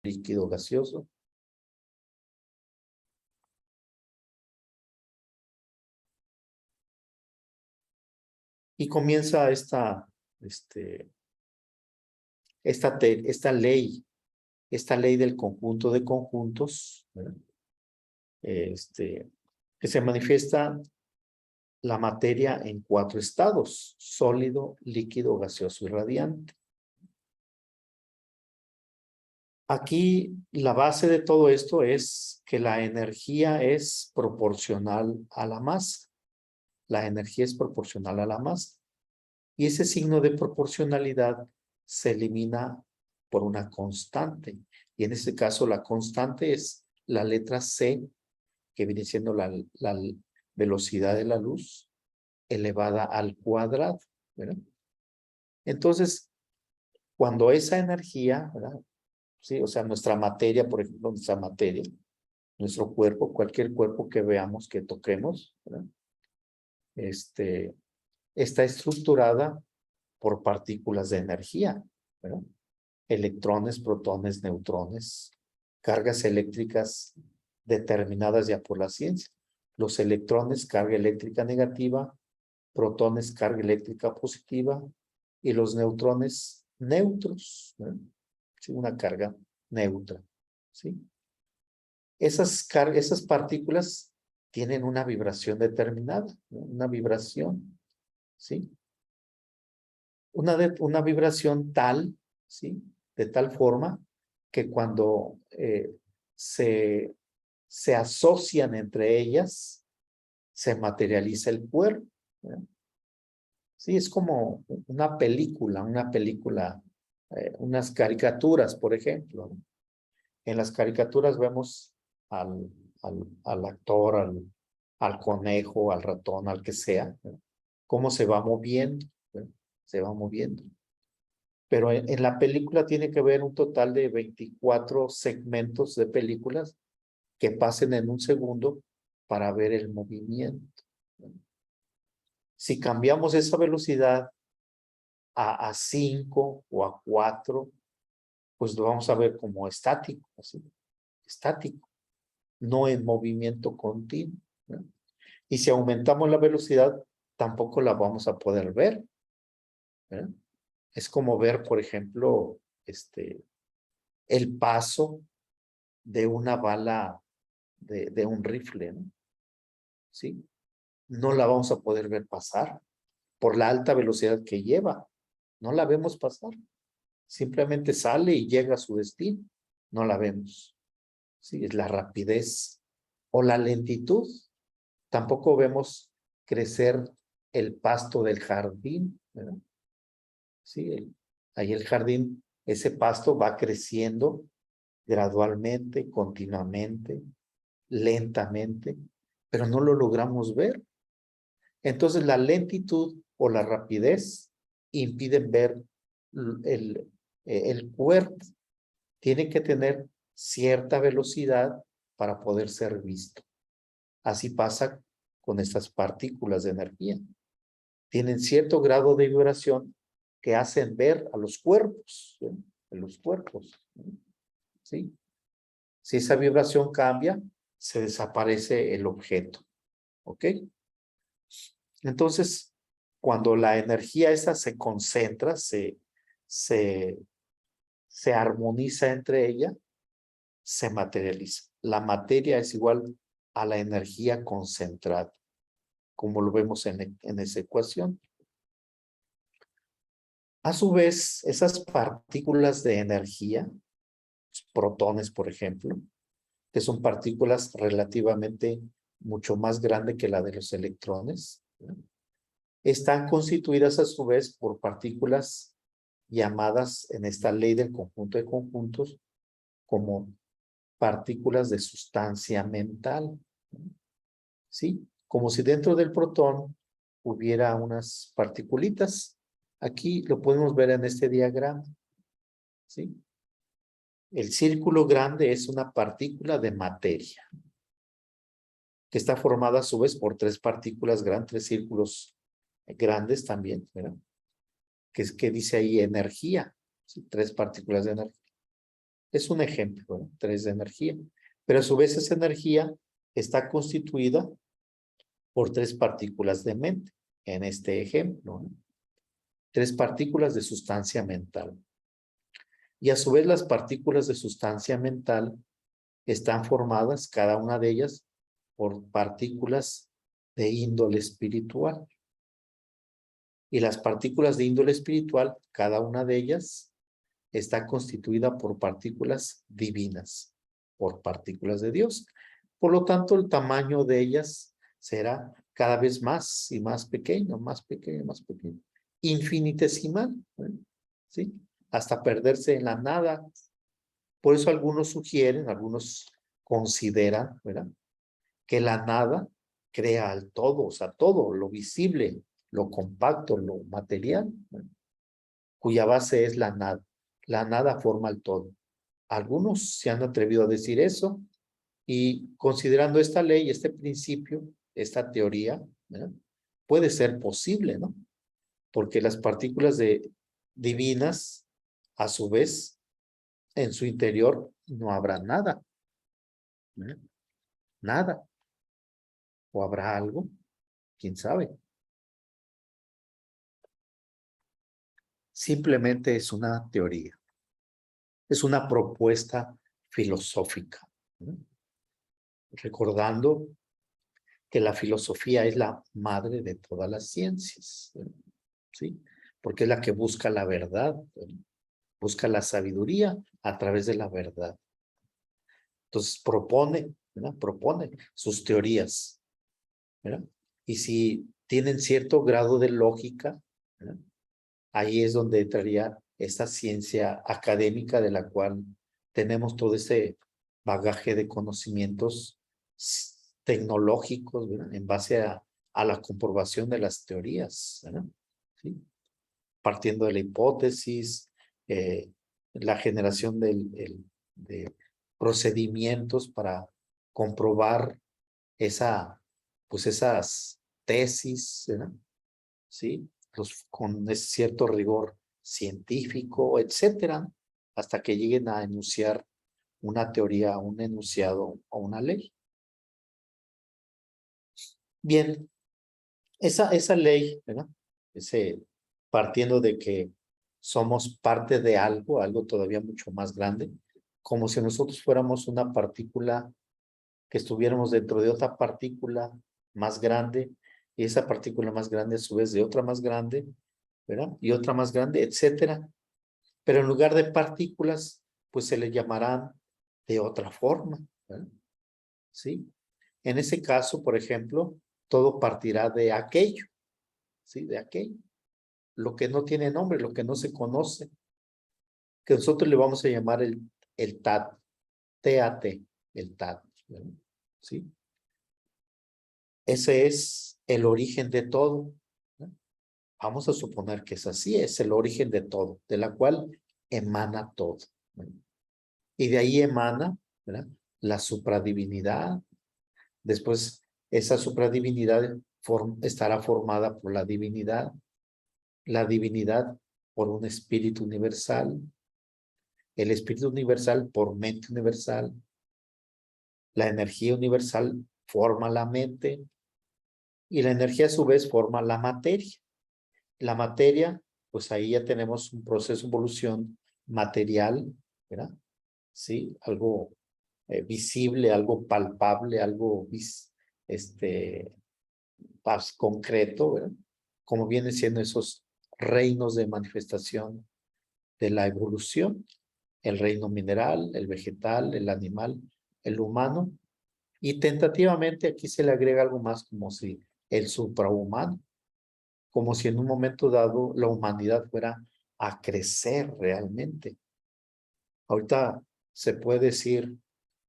líquido gaseoso. Y comienza esta ley del conjunto de conjuntos, ¿verdad? Que se manifiesta la materia en 4 estados: sólido, líquido, gaseoso y radiante. Aquí la base de todo esto es que la energía es proporcional a la masa. La energía es proporcional a la masa. Y ese signo de proporcionalidad se elimina por una constante. Y en este caso la constante es la letra C, que viene siendo la velocidad de la luz elevada al cuadrado, ¿verdad? Entonces, cuando esa energía, ¿verdad? Sí, o sea, nuestra materia, por ejemplo, nuestro cuerpo, cualquier cuerpo que veamos, que toquemos, ¿verdad? Está estructurada por partículas de energía, ¿verdad? Electrones, protones, neutrones, cargas eléctricas determinadas ya por la ciencia. Los electrones, carga eléctrica negativa; protones, carga eléctrica positiva; y los neutrones, neutros, ¿verdad? Sí, una carga neutra, ¿sí? Esas partículas tienen una vibración determinada, ¿no? Una vibración, ¿sí? Una vibración tal, ¿sí? De tal forma que cuando se asocian entre ellas, se materializa el cuerpo, ¿verdad? Sí, es como una película, unas caricaturas, por ejemplo. En las caricaturas vemos al actor, al conejo, al ratón, al que sea, ¿verdad? Cómo se va moviendo, ¿verdad? Se va moviendo. Pero en la película tiene que haber un total de 24 segmentos de películas que pasen en un segundo para ver el movimiento, ¿verdad? Si cambiamos esa velocidad a 5 o a 4, pues lo vamos a ver como estático, así, estático, no en movimiento continuo, ¿verdad? Y si aumentamos la velocidad, tampoco la vamos a poder ver, ¿verdad? Es como ver, por ejemplo, el paso de una bala de un rifle, ¿no? ¿Sí? No la vamos a poder ver pasar por la alta velocidad que lleva. No la vemos pasar. Simplemente sale y llega a su destino. No la vemos. Sí, es la rapidez o la lentitud. Tampoco vemos crecer el pasto del jardín, ¿verdad? Sí, ahí el jardín, ese pasto va creciendo gradualmente, continuamente, lentamente, pero no lo logramos ver. Entonces la lentitud o la rapidez impiden ver el cuerpo. Tiene que tener cierta velocidad para poder ser visto. Así pasa con estas partículas de energía. Tienen cierto grado de vibración que hacen ver a los cuerpos, ¿sí? A los cuerpos, ¿sí? Si esa vibración cambia, se desaparece el objeto, ¿ok? Entonces, cuando la energía esa se concentra, se armoniza entre ella, se materializa. La materia es igual a la energía concentrada, como lo vemos en esa ecuación. A su vez, esas partículas de energía, protones, por ejemplo, que son partículas relativamente mucho más grandes que la de los electrones, ¿no? Están constituidas a su vez por partículas llamadas en esta ley del conjunto de conjuntos como partículas de sustancia mental, ¿no? ¿Sí? Como si dentro del protón hubiera unas particulitas. Aquí lo podemos ver en este diagrama, ¿sí? El círculo grande es una partícula de materia, que está formada a su vez por 3 partículas grandes, 3 círculos grandes también, ¿verdad? Que dice ahí energía, ¿sí? 3 partículas de energía. Es un ejemplo, ¿no? 3 de energía. Pero a su vez esa energía está constituida por 3 partículas de mente, en este ejemplo, ¿no? 3 partículas de sustancia mental. Y a su vez las partículas de sustancia mental están formadas, cada una de ellas, por partículas de índole espiritual. Y las partículas de índole espiritual, cada una de ellas, está constituida por partículas divinas, por partículas de Dios. Por lo tanto, el tamaño de ellas será cada vez más y más pequeño, más pequeño, más pequeño. Infinitesimal, ¿sí? Hasta perderse en la nada. Por eso algunos sugieren, algunos consideran, ¿verdad?, que la nada crea al todo, o sea, todo, lo visible, lo compacto, lo material, ¿verdad?, cuya base es la nada. La nada forma el todo. Algunos se han atrevido a decir eso y considerando esta ley, este principio, esta teoría, ¿verdad?, puede ser posible, ¿no? Porque las partículas divinas, a su vez, en su interior no habrá nada. ¿Eh? Nada. ¿O habrá algo? ¿Quién sabe? Simplemente es una teoría. Es una propuesta filosófica. ¿Eh? Recordando que la filosofía es la madre de todas las ciencias. ¿Sí? Porque es la que busca la verdad. Busca la sabiduría a través de la verdad. Entonces propone, ¿verdad?, propone sus teorías, ¿verdad? Y si tienen cierto grado de lógica, ¿verdad?, ahí es donde entraría esta ciencia académica de la cual tenemos todo ese bagaje de conocimientos tecnológicos, ¿verdad?, en base a la comprobación de las teorías, ¿verdad? ¿Sí? Partiendo de la hipótesis, la generación de procedimientos para comprobar pues esas tesis, ¿verdad? ¿Sí? Con cierto rigor científico, etcétera, hasta que lleguen a enunciar una teoría, un enunciado o una ley. Bien, esa ley, ¿verdad?, partiendo de que somos parte de algo, algo todavía mucho más grande, como si nosotros fuéramos una partícula que estuviéramos dentro de otra partícula más grande, y esa partícula más grande a su vez de otra más grande, ¿verdad? Y otra más grande, etcétera. Pero en lugar de partículas, pues se le llamarán de otra forma, ¿verdad? ¿Sí? En ese caso, por ejemplo, todo partirá de aquello, ¿sí? De aquello. Lo que no tiene nombre, lo que no se conoce, que nosotros le vamos a llamar el TAT, T-A-T, el TAT, ¿verdad? ¿Sí? Ese es el origen de todo, ¿no? Vamos a suponer que es así, es el origen de todo, de la cual emana todo, ¿no? Y de ahí emana, ¿verdad?, la supradivinidad. Después, esa supradivinidad estará formada por la divinidad por un espíritu universal, el espíritu universal por mente universal, la energía universal forma la mente y la energía a su vez forma la materia. La materia, pues ahí ya tenemos un proceso de evolución material, ¿verdad? Sí, algo visible, algo palpable, algo concreto, ¿verdad? Como vienen siendo esos reinos de manifestación de la evolución, el reino mineral, el vegetal, el animal, el humano, y tentativamente aquí se le agrega algo más como si el suprahumano, como si en un momento dado la humanidad fuera a crecer realmente. Ahorita se puede decir,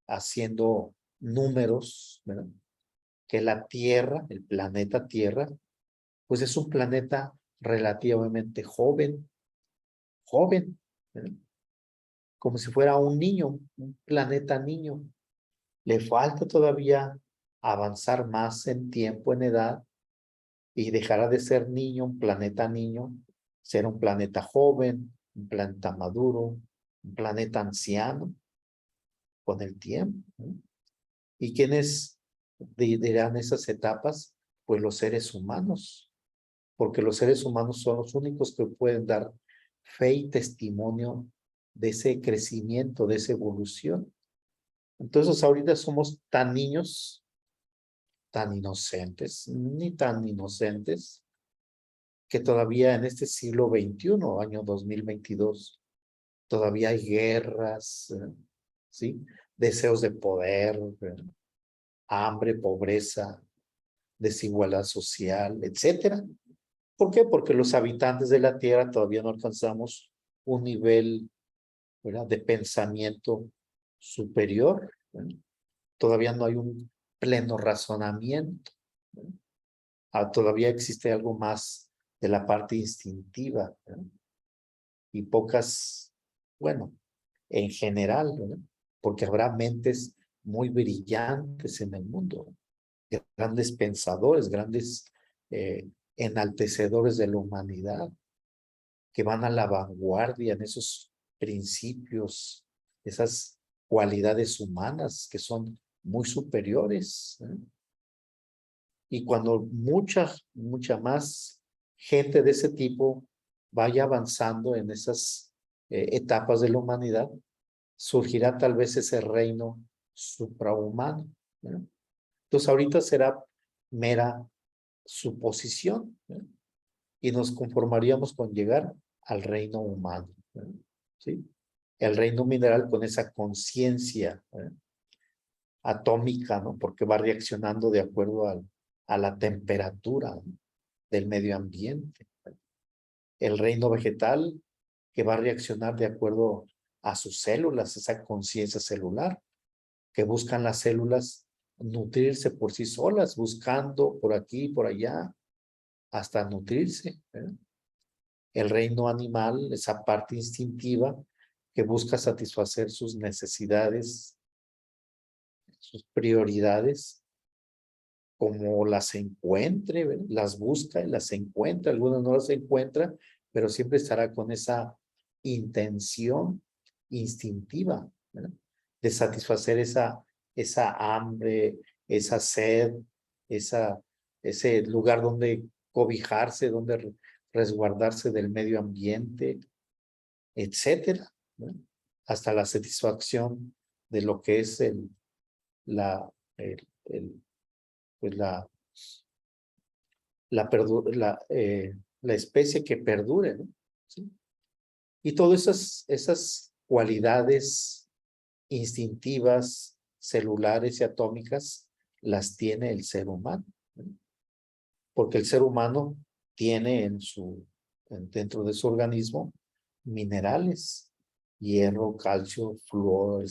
haciendo números, ¿verdad?, que la Tierra, el planeta Tierra, pues es un planeta relativamente joven, ¿verdad?, como si fuera un niño, un planeta niño. Le falta todavía avanzar más en tiempo, en edad, y dejará de ser niño, un planeta niño, ser un planeta joven, un planeta maduro, un planeta anciano, con el tiempo, ¿no? ¿Y quiénes dirán esas etapas? Pues los seres humanos, porque los seres humanos son los únicos que pueden dar fe y testimonio de ese crecimiento, de esa evolución. Entonces ahorita somos tan niños, tan inocentes, ni tan inocentes, que todavía en este siglo XXI, año 2022, todavía hay guerras, ¿sí? Deseos de poder, hambre, pobreza, desigualdad social, etcétera. ¿Por qué? Porque los habitantes de la Tierra todavía no alcanzamos un nivel, ¿verdad?, de pensamiento superior, ¿verdad? Todavía no hay un pleno razonamiento, ¿verdad? Todavía existe algo más de la parte instintiva, ¿verdad? Y pocas, bueno, en general, ¿verdad? Porque habrá mentes muy brillantes en el mundo, grandes pensadores, grandes enaltecedores de la humanidad, que van a la vanguardia en esos principios, esas cualidades humanas que son muy superiores, ¿eh? Y cuando mucha más gente de ese tipo vaya avanzando en esas etapas de la humanidad, surgirá tal vez ese reino suprahumano, ¿eh? Entonces ahorita será mera suposición, ¿eh? Y nos conformaríamos con llegar al reino humano, ¿eh? ¿Sí? El reino mineral con esa conciencia, ¿eh?, atómica, ¿no? Porque va reaccionando de acuerdo a la temperatura, ¿no?, del medio ambiente. El reino vegetal que va a reaccionar de acuerdo a sus células, esa conciencia celular, que buscan las células nutrirse por sí solas, buscando por aquí y por allá, hasta nutrirse, ¿eh? El reino animal, esa parte instintiva que busca satisfacer sus necesidades, sus prioridades, como las encuentre, ¿verdad? Las busca y las encuentra. Algunas no las encuentra, pero siempre estará con esa intención instintiva, ¿verdad?, de satisfacer esa hambre, esa sed, ese lugar donde cobijarse, donde resguardarse del medio ambiente, etcétera, ¿no? Hasta la satisfacción de lo que es la, el, el, pues la especie que perdure, ¿no? ¿Sí? Y todas esas cualidades instintivas, celulares y atómicas las tiene el ser humano, ¿no? Porque el ser humano tiene dentro de su organismo minerales, hierro, calcio, flúor,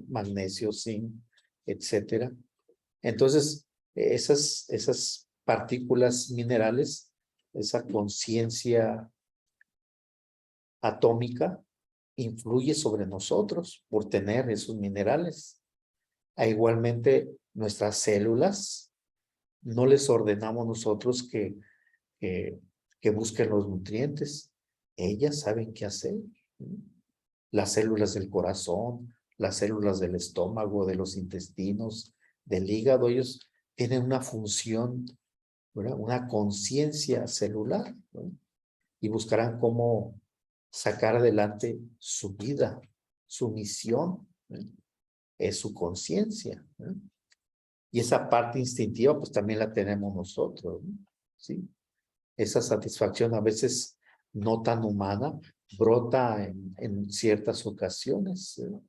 magnesio, zinc, etcétera. Entonces, esas partículas minerales, esa conciencia atómica, influye sobre nosotros por tener esos minerales. Igualmente, nuestras células, no les ordenamos nosotros que busquen los nutrientes. Ellas saben qué hacer, ¿no? Las células del corazón, las células del estómago, de los intestinos, del hígado, ellos tienen una función, ¿verdad?, una conciencia celular, ¿no? Y buscarán cómo sacar adelante su vida, su misión, ¿no? Es su conciencia, ¿no? Y esa parte instintiva, pues también la tenemos nosotros, ¿no? ¿Sí? Esa satisfacción a veces no tan humana brota en ciertas ocasiones, ¿no?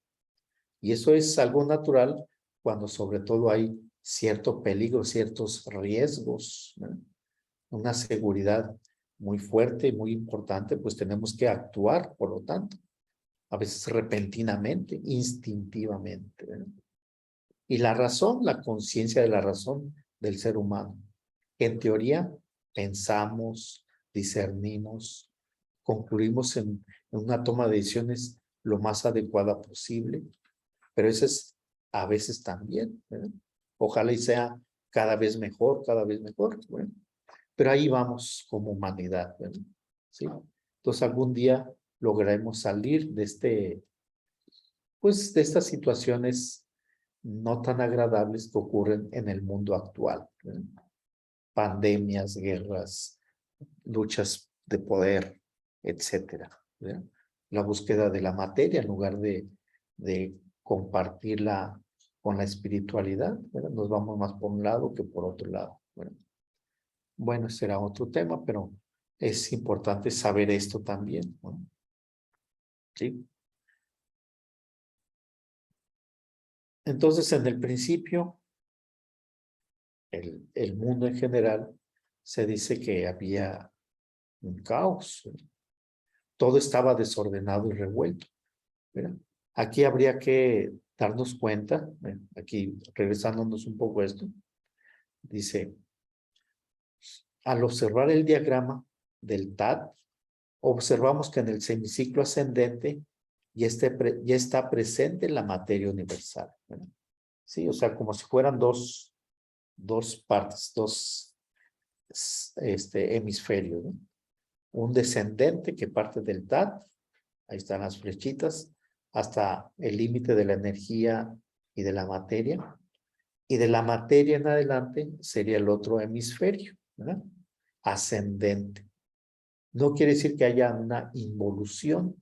Y eso es algo natural cuando sobre todo hay cierto peligro, ciertos riesgos, ¿no? Una seguridad muy fuerte y muy importante, pues tenemos que actuar, por lo tanto, a veces repentinamente, instintivamente, ¿no? Y la razón, la conciencia de la razón del ser humano. En teoría, pensamos, discernimos, concluimos en una toma de decisiones lo más adecuada posible, pero eso es a veces también, ¿verdad? Ojalá y sea cada vez mejor, bueno, pero ahí vamos como humanidad, ¿verdad? ¿Sí? Entonces algún día lograremos salir de pues, de estas situaciones no tan agradables que ocurren en el mundo actual, ¿verdad? Pandemias, guerras, luchas de poder, etcétera, ¿verdad? La búsqueda de la materia en lugar de compartirla con la espiritualidad, ¿verdad? Nos vamos más por un lado que por otro lado, ¿verdad? Bueno, será otro tema, pero es importante saber esto también, ¿no? ¿Sí? Entonces, en el principio, el mundo en general, se dice que había un caos. Todo estaba desordenado y revuelto, ¿verdad? Aquí habría que darnos cuenta, aquí regresándonos un poco a esto, dice, al observar el diagrama del TAD, observamos que en el semiciclo ascendente ya está presente la materia universal, ¿verdad? Sí, o sea, como si fueran dos partes, dos hemisferios, ¿no? Un descendente que parte del TAD, ahí están las flechitas, hasta el límite de la energía y de la materia. Y de la materia en adelante sería el otro hemisferio, ¿verdad? Ascendente. No quiere decir que haya una involución,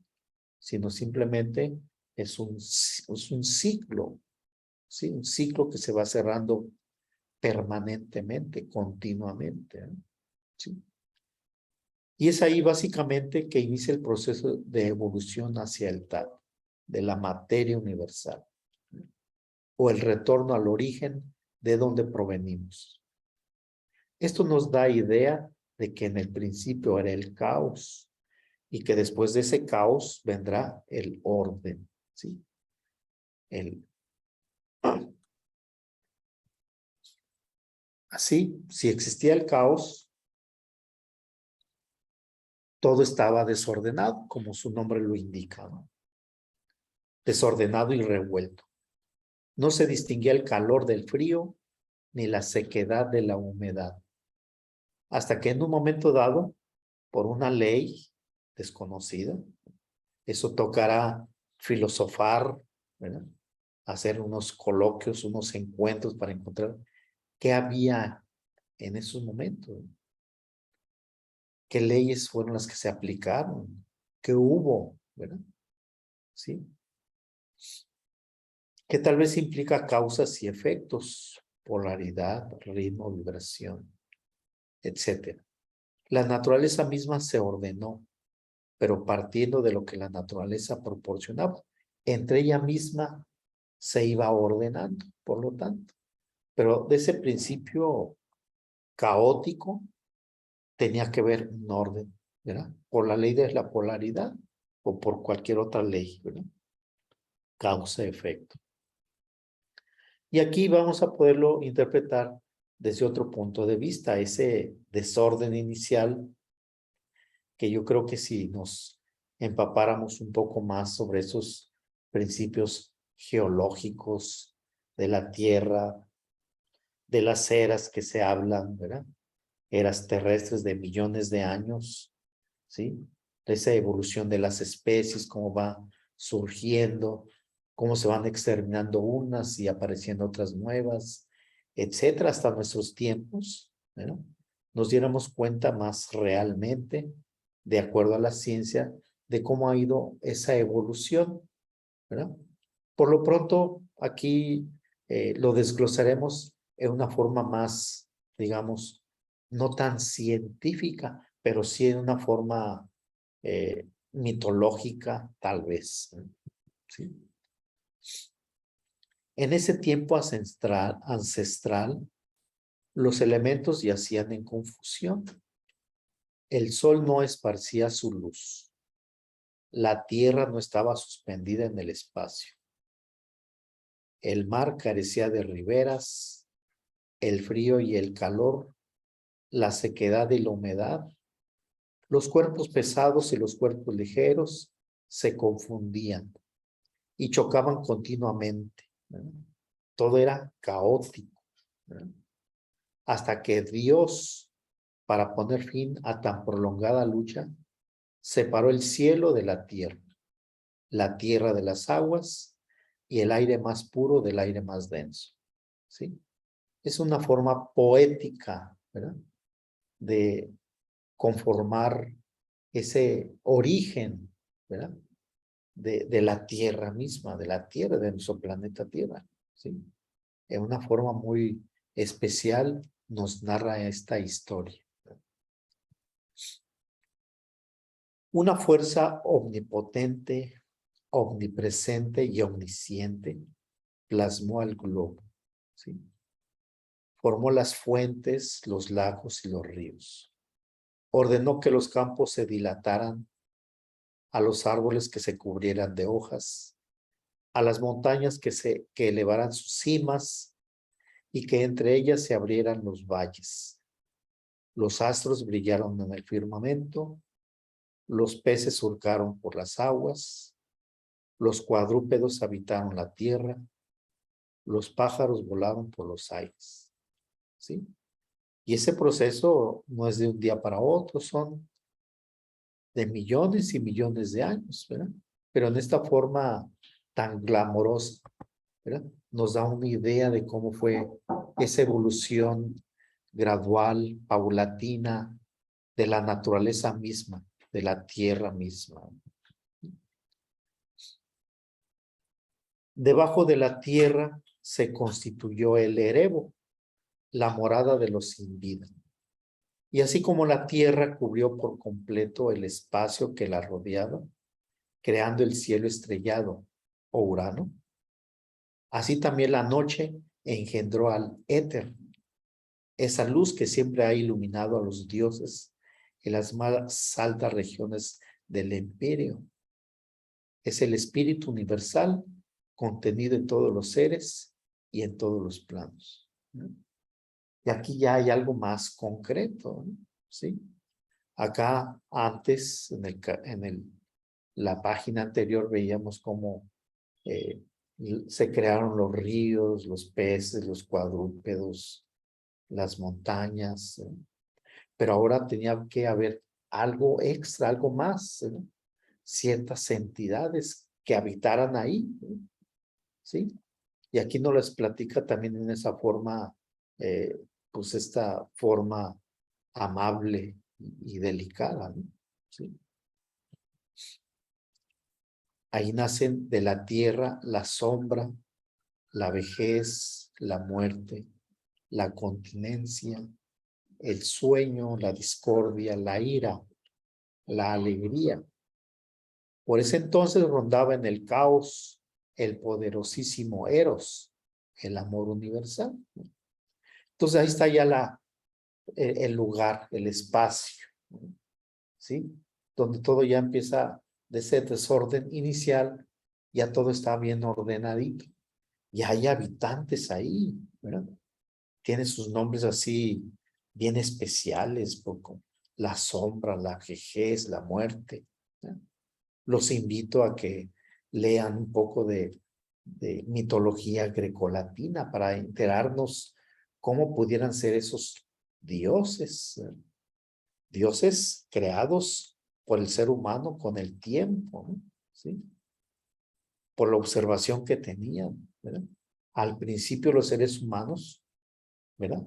sino simplemente es un ciclo, ¿sí? Un ciclo que se va cerrando permanentemente, continuamente, ¿eh? ¿Sí? Y es ahí básicamente que inicia el proceso de evolución hacia el TAD, de la materia universal, o el retorno al origen de donde provenimos. Esto nos da idea de que en el principio era el caos y que después de ese caos vendrá el orden, ¿sí? Así, si existía el caos, todo estaba desordenado, como su nombre lo indica, ¿no? Desordenado y revuelto. No se distinguía el calor del frío ni la sequedad de la humedad. Hasta que en un momento dado, por una ley desconocida, eso tocará filosofar, ¿verdad? Hacer unos coloquios, unos encuentros para encontrar qué había en esos momentos, qué leyes fueron las que se aplicaron, qué hubo, ¿verdad? ¿Sí? Que tal vez implica causas y efectos, polaridad, ritmo, vibración, etcétera. La naturaleza misma se ordenó, pero partiendo de lo que la naturaleza proporcionaba. Entre ella misma se iba ordenando, por lo tanto. Pero de ese principio caótico tenía que haber un orden, ¿verdad? Por la ley de la polaridad o por cualquier otra ley, ¿verdad? Causa-efecto. Y aquí vamos a poderlo interpretar desde otro punto de vista, ese desorden inicial, que yo creo que si nos empapáramos un poco más sobre esos principios geológicos de la Tierra, de las eras que se hablan, ¿verdad? Eras terrestres de millones de años, ¿sí? Esa evolución de las especies, cómo va surgiendo, cómo se van exterminando unas y apareciendo otras nuevas, etcétera, hasta nuestros tiempos, ¿verdad? Nos diéramos cuenta más realmente, de acuerdo a la ciencia, de cómo ha ido esa evolución, ¿verdad? Por lo pronto, aquí lo desglosaremos en una forma más, digamos, no tan científica, pero sí en una forma mitológica, tal vez, ¿sí? En ese tiempo ancestral, los elementos yacían en confusión. El sol no esparcía su luz. La tierra no estaba suspendida en el espacio. El mar carecía de riberas, el frío y el calor, la sequedad y la humedad. Los cuerpos pesados y los cuerpos ligeros se confundían y chocaban continuamente, ¿verdad? Todo era caótico, ¿verdad? Hasta que Dios, para poner fin a tan prolongada lucha, separó el cielo de la tierra de las aguas y el aire más puro del aire más denso, ¿sí? Es una forma poética, ¿verdad?, de conformar ese origen, ¿verdad?, de la Tierra misma, de la Tierra, de nuestro planeta Tierra, ¿sí? En una forma muy especial nos narra esta historia. Una fuerza omnipotente, omnipresente y omnisciente plasmó al globo, ¿sí? Formó las fuentes, los lagos y los ríos. Ordenó que los campos se dilataran, a los árboles que se cubrieran de hojas, a las montañas que elevaran sus cimas y que entre ellas se abrieran los valles. Los astros brillaron en el firmamento, los peces surcaron por las aguas, los cuadrúpedos habitaron la tierra, los pájaros volaron por los aires, ¿sí? Y ese proceso no es de un día para otro, son de millones y millones de años, ¿verdad? Pero en esta forma tan glamorosa, ¿verdad?, nos da una idea de cómo fue esa evolución gradual, paulatina, de la naturaleza misma, de la tierra misma. Debajo de la tierra se constituyó el erebo, la morada de los sin vida. Y así como la tierra cubrió por completo el espacio que la rodeaba, creando el cielo estrellado o Urano, así también la noche engendró al éter, esa luz que siempre ha iluminado a los dioses en las más altas regiones del imperio. Es el espíritu universal contenido en todos los seres y en todos los planos, ¿no? Y aquí ya hay algo más concreto, ¿no? ¿Sí? Acá antes, la página anterior, veíamos cómo se crearon los ríos, los peces, los cuadrúpedos, las montañas, ¿no? Pero ahora tenía que haber algo extra, algo más, ¿no? Ciertas entidades que habitaran ahí, ¿no? ¿Sí? Y aquí nos les platica también en esa forma, pues esta forma amable y delicada, ¿no? ¿Sí? Ahí nacen de la tierra la sombra, la vejez, la muerte, la continencia, el sueño, la discordia, la ira, la alegría. Por ese entonces rondaba en el caos el poderosísimo Eros, el amor universal. Entonces ahí está ya el lugar, el espacio, ¿sí? Donde todo ya empieza de ese desorden inicial, ya todo está bien ordenadito. Y hay habitantes ahí, ¿verdad? Tiene sus nombres así bien especiales, poco. La sombra, la vejez, la muerte, ¿verdad? Los invito a que lean un poco de mitología grecolatina para enterarnos cómo pudieran ser esos dioses, dioses creados por el ser humano con el tiempo, ¿no? ¿Sí? Por la observación que tenían, ¿verdad? Al principio los seres humanos, ¿verdad?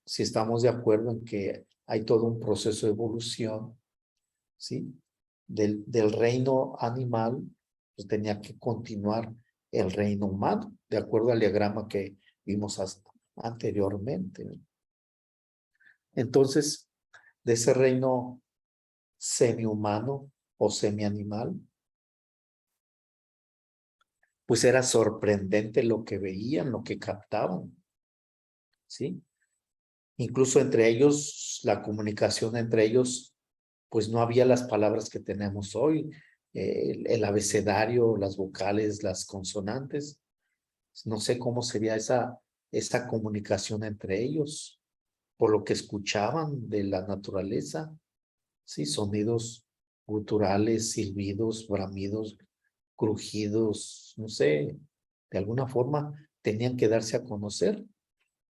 Si estamos de acuerdo en que hay todo un proceso de evolución, ¿sí? Del reino animal, pues tenía que continuar el reino humano, de acuerdo al diagrama que vimos anteriormente, ¿no? Entonces, de ese reino semi-humano o semi-animal, pues era sorprendente lo que veían, lo que captaban, ¿sí? Incluso entre ellos, la comunicación entre ellos, pues no había las palabras que tenemos hoy, el abecedario, las vocales, las consonantes. No sé cómo sería esa comunicación entre ellos, por lo que escuchaban de la naturaleza, ¿sí? Sonidos guturales, silbidos, bramidos, crujidos, no sé, de alguna forma tenían que darse a conocer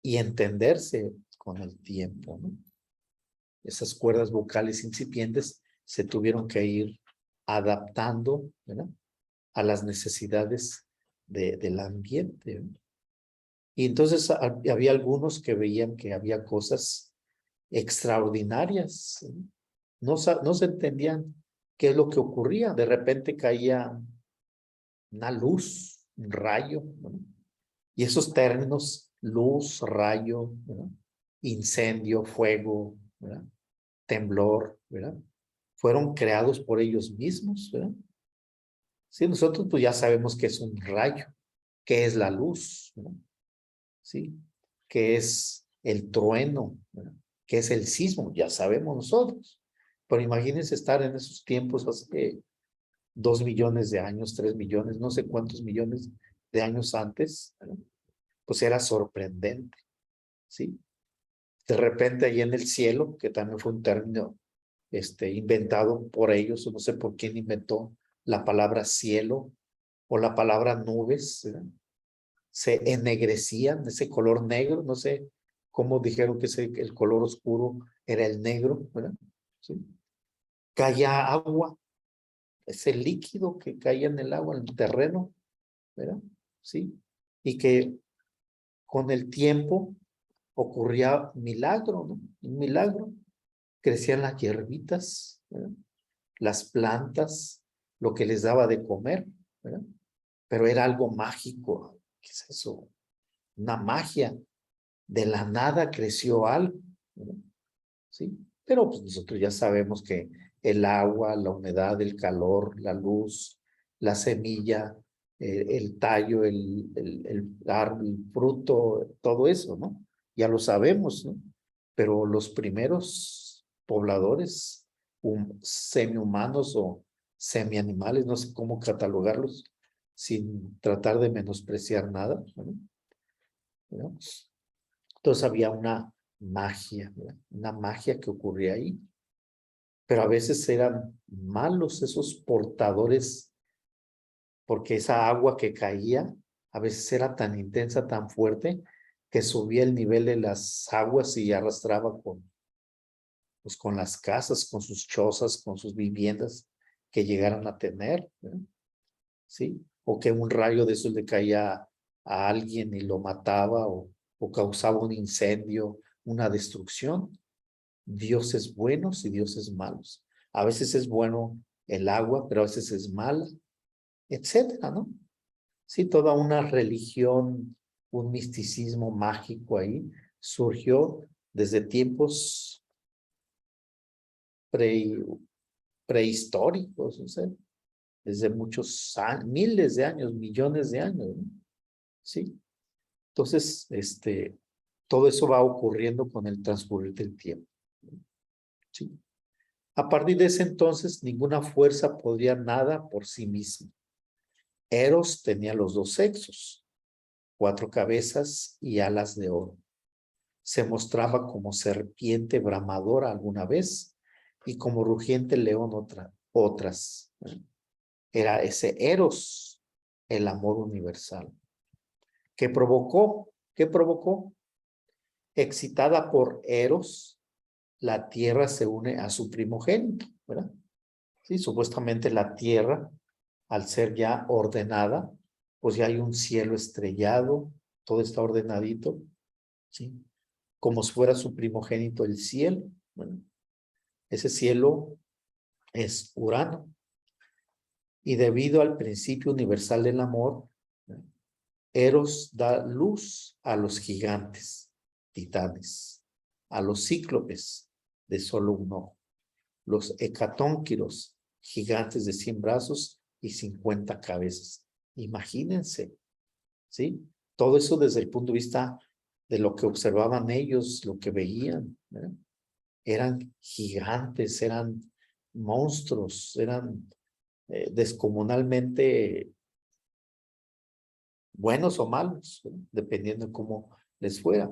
y entenderse con el tiempo, ¿no? Esas cuerdas vocales incipientes se tuvieron que ir adaptando, ¿verdad?, a las necesidades del ambiente. Y entonces había algunos que veían que había cosas extraordinarias. No se entendían qué es lo que ocurría. De repente caía una luz, un rayo, ¿no? Y esos términos, luz, rayo, ¿verdad? Incendio, fuego, ¿verdad? Temblor, ¿verdad? Fueron creados por ellos mismos, ¿verdad? Sí, nosotros pues ya sabemos que es un rayo, que es la luz, ¿verdad? Sí, que es el trueno, ¿verdad? Que es el sismo, ya sabemos nosotros. Pero imagínense estar en esos tiempos hace 2 millones de años, 3 millones, no sé cuántos millones de años antes, ¿verdad? Pues era sorprendente, ¿sí? De repente ahí en el cielo, que también fue un término inventado por ellos, o no sé por quién inventó la palabra cielo o la palabra nubes, ¿verdad? Se ennegrecían, ese color negro, no sé cómo dijeron que el color oscuro era el negro, ¿verdad? ¿Sí? Caía agua, ese líquido que caía en el agua, en el terreno, ¿verdad? Sí, y que con el tiempo ocurría un milagro, ¿no? Un milagro. Crecían las hierbitas, ¿verdad? Las plantas, lo que les daba de comer, ¿verdad? Pero era algo mágico. ¿Qué es eso? Una magia. De la nada creció algo, ¿verdad? ¿Sí? Pero pues nosotros ya sabemos que el agua, la humedad, el calor, la luz, la semilla, el tallo, el árbol, el fruto, todo eso, ¿no? Ya lo sabemos, ¿no? Pero los primeros pobladores semi-humanos o semi-animales, no sé cómo catalogarlos, sin tratar de menospreciar nada, ¿no? ¿No? Entonces había una magia, ¿verdad? Una magia que ocurría ahí. Pero a veces eran malos esos portadores, porque esa agua que caía a veces era tan intensa, tan fuerte, que subía el nivel de las aguas y arrastraba pues, con las casas, con sus chozas, con sus viviendas que llegaran a tener, ¿verdad? ¿Sí? O que un rayo de esos le caía a alguien y lo mataba o causaba un incendio, una destrucción. Dioses buenos y dioses malos. A veces es bueno el agua, pero a veces es mala, etcétera, ¿no? Sí, toda una religión, un misticismo mágico ahí surgió desde tiempos pre, prehistóricos, o sea, desde muchos años, miles de años, millones de años, ¿no? Sí. Entonces, todo eso va ocurriendo con el transcurrir del tiempo. Sí. A partir de ese entonces, ninguna fuerza podría nada por sí misma. Eros tenía los dos sexos, 4 cabezas y alas de oro. Se mostraba como serpiente bramadora alguna vez y como rugiente león otras. Era ese Eros, el amor universal. ¿Qué provocó? ¿Qué provocó? Excitada por Eros, la tierra se une a su primogénito, ¿verdad? Sí, supuestamente la tierra, al ser ya ordenada, pues ya hay un cielo estrellado, todo está ordenadito, ¿sí? Como si fuera su primogénito el cielo. Bueno, ese cielo es Urano. Y debido al principio universal del amor, Eros da luz a los gigantes, titanes, a los cíclopes de solo un ojo, los hecatónquiros, gigantes de 100 brazos y 50 cabezas. Imagínense, ¿sí? Todo eso desde el punto de vista de lo que observaban ellos, lo que veían, ¿verdad? Eran gigantes, eran monstruos, eran descomunalmente buenos o malos, ¿verdad? Dependiendo de cómo les fuera.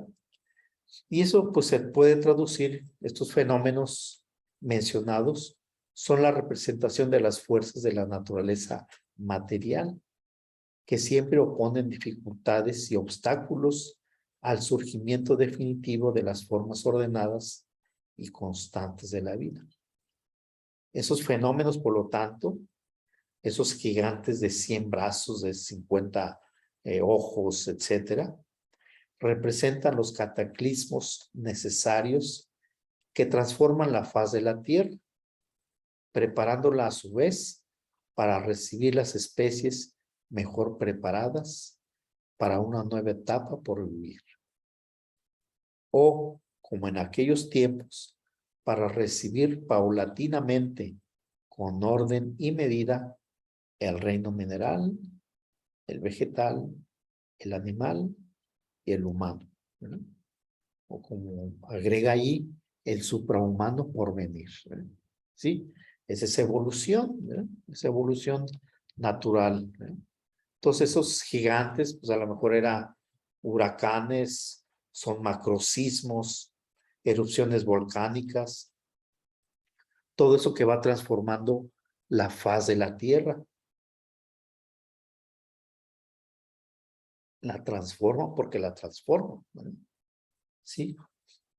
Y eso pues se puede traducir, estos fenómenos mencionados son la representación de las fuerzas de la naturaleza material que siempre oponen dificultades y obstáculos al surgimiento definitivo de las formas ordenadas y constantes de la vida. Esos fenómenos, por lo tanto, esos gigantes de 100 brazos, de 50 ojos, etcétera, representan los cataclismos necesarios que transforman la faz de la Tierra, preparándola a su vez para recibir las especies mejor preparadas para una nueva etapa por vivir. O, como en aquellos tiempos, para recibir paulatinamente, con orden y medida, el reino mineral, el vegetal, el animal y el humano, ¿verdad? O como agrega ahí, el suprahumano por venir, ¿verdad? ¿Sí? Es esa evolución, ¿verdad? Esa evolución natural, ¿verdad? Entonces esos gigantes, pues a lo mejor eran huracanes, son macrosismos, erupciones volcánicas, todo eso que va transformando la faz de la Tierra. La transforma porque la transforma, ¿verdad? Sí,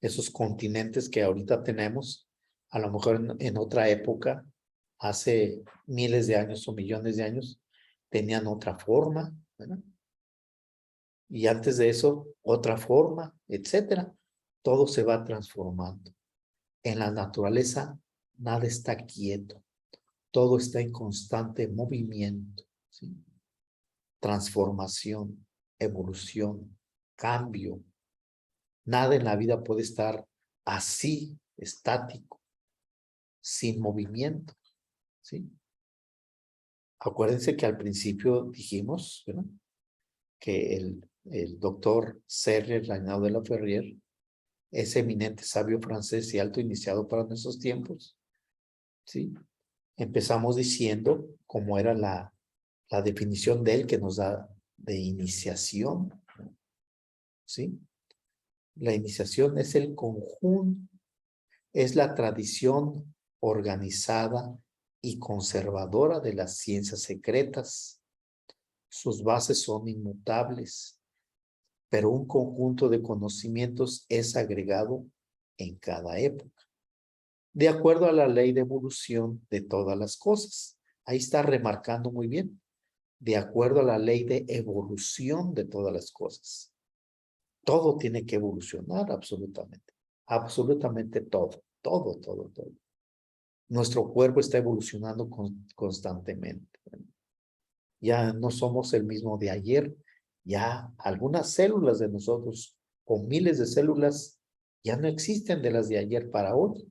esos continentes que ahorita tenemos, a lo mejor en otra época, hace miles de años o millones de años, tenían otra forma, ¿verdad? Y antes de eso, otra forma, etcétera. Todo se va transformando. En la naturaleza, nada está quieto. Todo está en constante movimiento, ¿sí? Transformación, evolución, cambio. Nada en la vida puede estar así, estático, sin movimiento, ¿sí? Acuérdense que al principio dijimos, ¿verdad?, que el doctor Serre Raynaud de la Ferrier, ese eminente sabio francés y alto iniciado para nuestros tiempos, ¿sí? Empezamos diciendo cómo era la definición de él que nos da de iniciación, ¿sí? La iniciación es el conjunto, es la tradición organizada y conservadora de las ciencias secretas. Sus bases son inmutables, pero un conjunto de conocimientos es agregado en cada época, de acuerdo a la ley de evolución de todas las cosas. Ahí está remarcando muy bien, de acuerdo a la ley de evolución de todas las cosas. Todo tiene que evolucionar absolutamente, absolutamente todo, todo, todo, todo. Nuestro cuerpo está evolucionando constantemente. Ya no somos el mismo de ayer, ya algunas células de nosotros, con miles de células, ya no existen de las de ayer para hoy.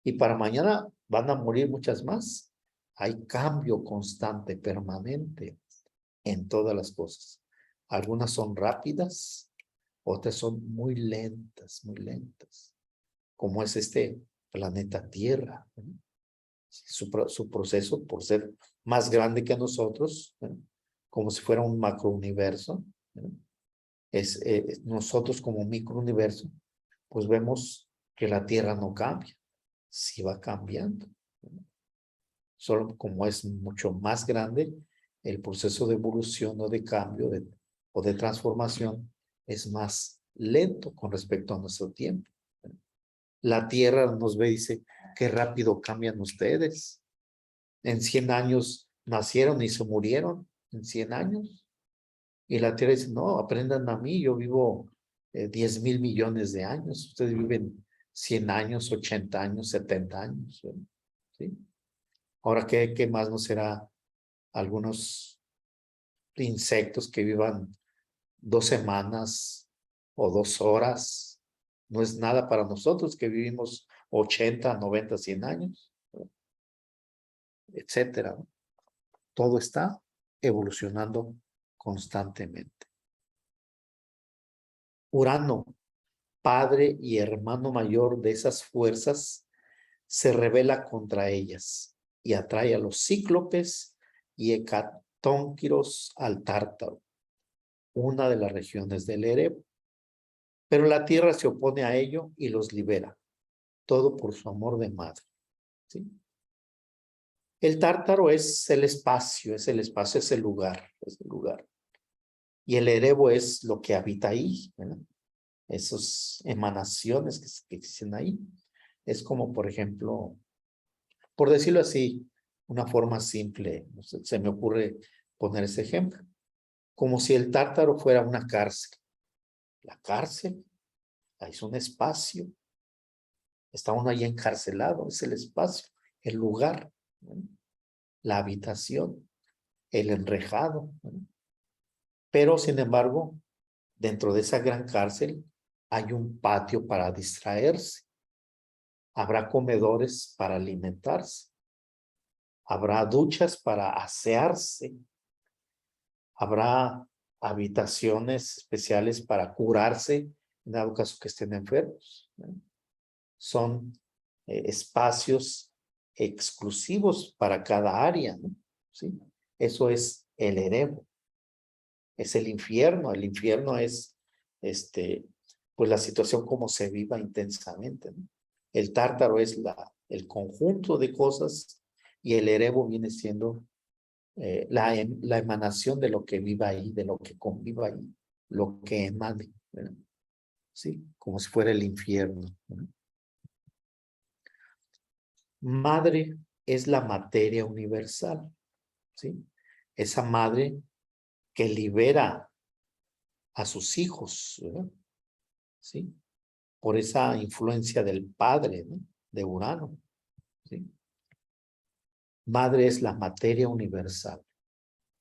Y para mañana van a morir muchas más. Hay cambio constante, permanente en todas las cosas. Algunas son rápidas, otras son muy lentas, como es este planeta Tierra, ¿no? Su proceso, por ser más grande que nosotros, ¿no?, como si fuera un macrouniverso, ¿no?, nosotros como microuniverso, pues vemos que la Tierra no cambia, sí va cambiando, ¿no? Solo como es mucho más grande, el proceso de evolución o de cambio o de transformación es más lento con respecto a nuestro tiempo. La Tierra nos ve y dice, qué rápido cambian ustedes. En 100 años nacieron y se murieron, en 100 años. Y la Tierra dice, no, aprendan a mí, yo vivo 10 mil millones de años. Ustedes viven 100 años, 80 años, 70 años, ¿sí? Ahora, ¿qué más no será? Algunos insectos que vivan 2 semanas o 2 horas, no es nada para nosotros que vivimos 80, 90, 100 años, etcétera, ¿no? Todo está evolucionando constantemente. Urano, padre y hermano mayor de esas fuerzas, se rebela contra ellas y atrae a los cíclopes y hecatónquiros al Tártaro, una de las regiones del Erebo. Pero la Tierra se opone a ello y los libera, todo por su amor de madre, ¿sí? El Tártaro es el espacio, es el espacio, es el lugar, es el lugar. Y el Erebo es lo que habita ahí, ¿verdad? Esas emanaciones que existen ahí. Es como, por ejemplo, por decirlo así, una forma simple, se me ocurre poner ese ejemplo. como si el Tártaro fuera una cárcel. La cárcel es un espacio. Está uno ahí encarcelado, es el espacio, el lugar, ¿no? La habitación, el enrejado, ¿no? Pero, sin embargo, dentro de esa gran cárcel hay un patio para distraerse. Habrá comedores para alimentarse. Habrá duchas para asearse. Habrá habitaciones especiales para curarse en dado caso que estén enfermos, ¿no? Son espacios exclusivos para cada área, ¿no? ¿Sí? Eso es el Erebo. Es el infierno. El infierno es pues la situación como se viva intensamente, ¿no? El Tártaro es el conjunto de cosas y el Erebo viene siendo la emanación de lo que viva ahí, de lo que conviva ahí, lo que emane, ¿verdad? ¿Sí? Como si fuera el infierno, ¿verdad? Madre es la materia universal, ¿sí? Esa madre que libera a sus hijos, ¿verdad? ¿Sí? Por esa influencia del padre, ¿no? De Urano, ¿sí? Madre es la materia universal,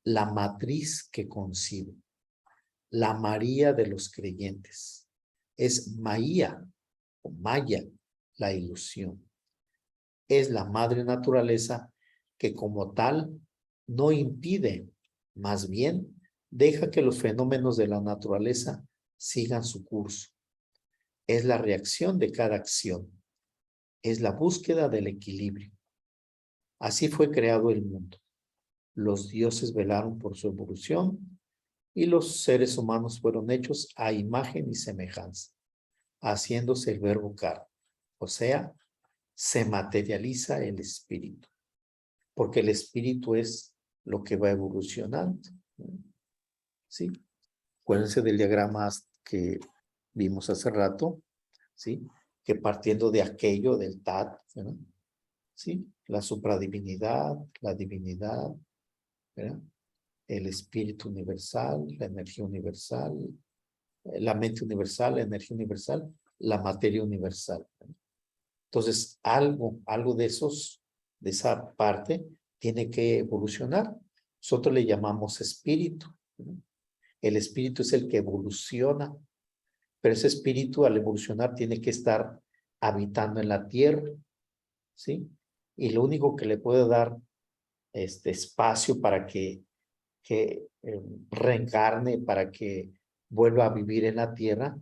la matriz que concibe, la María de los creyentes. Es Maía o Maya, la ilusión. Es la madre naturaleza que como tal no impide, más bien deja que los fenómenos de la naturaleza sigan su curso. Es la reacción de cada acción. Es la búsqueda del equilibrio. Así fue creado el mundo. Los dioses velaron por su evolución y los seres humanos fueron hechos a imagen y semejanza, haciéndose el verbo carne. O sea, se materializa el espíritu, porque el espíritu es lo que va evolucionando, ¿no? ¿Sí? Acuérdense del diagrama que vimos hace rato, ¿sí? Que partiendo de aquello, del Tat, ¿verdad? ¿Sí? La supradivinidad, la divinidad, ¿verdad? El espíritu universal, la energía universal, la mente universal, la energía universal, la materia universal, ¿verdad? Entonces, algo de esa parte, tiene que evolucionar. Nosotros le llamamos espíritu, ¿no? El espíritu es el que evoluciona, pero ese espíritu al evolucionar tiene que estar habitando en la tierra, ¿sí? Y lo único que le puede dar este espacio para que reencarne, para que vuelva a vivir en la tierra,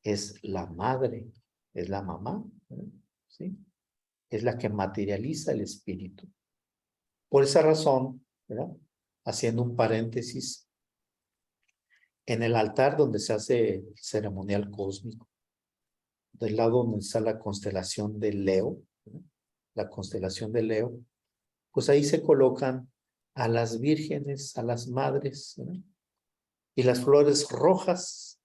es la madre, es la mamá, ¿no? ¿Sí? Es la que materializa el espíritu. Por esa razón, ¿verdad? Haciendo un paréntesis, en el altar donde se hace el ceremonial cósmico, del lado donde está la constelación de Leo, ¿verdad? La constelación de Leo, pues ahí se colocan a las vírgenes, a las madres, ¿verdad? Y las flores rojas,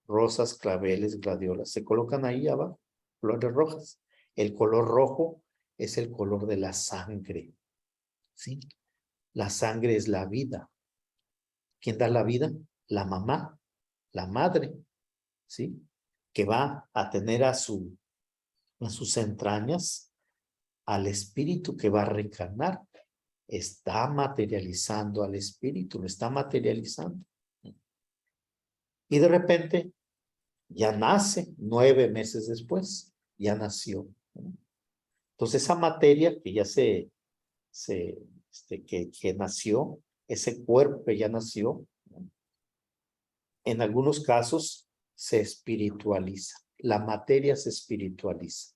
rosas, claveles, gladiolas, se colocan ahí abajo, flores rojas. El color rojo es el color de la sangre, ¿sí? La sangre es la vida. ¿Quién da la vida? La mamá, la madre, ¿sí? Que va a tener a sus entrañas al espíritu que va a reencarnar. Está materializando al espíritu, lo está materializando. Y de repente ya nace 9 meses después, ya nació, ¿no? Entonces esa materia que ya que nació, ese cuerpo que ya nació, ¿no? En algunos casos se espiritualiza. La materia se espiritualiza.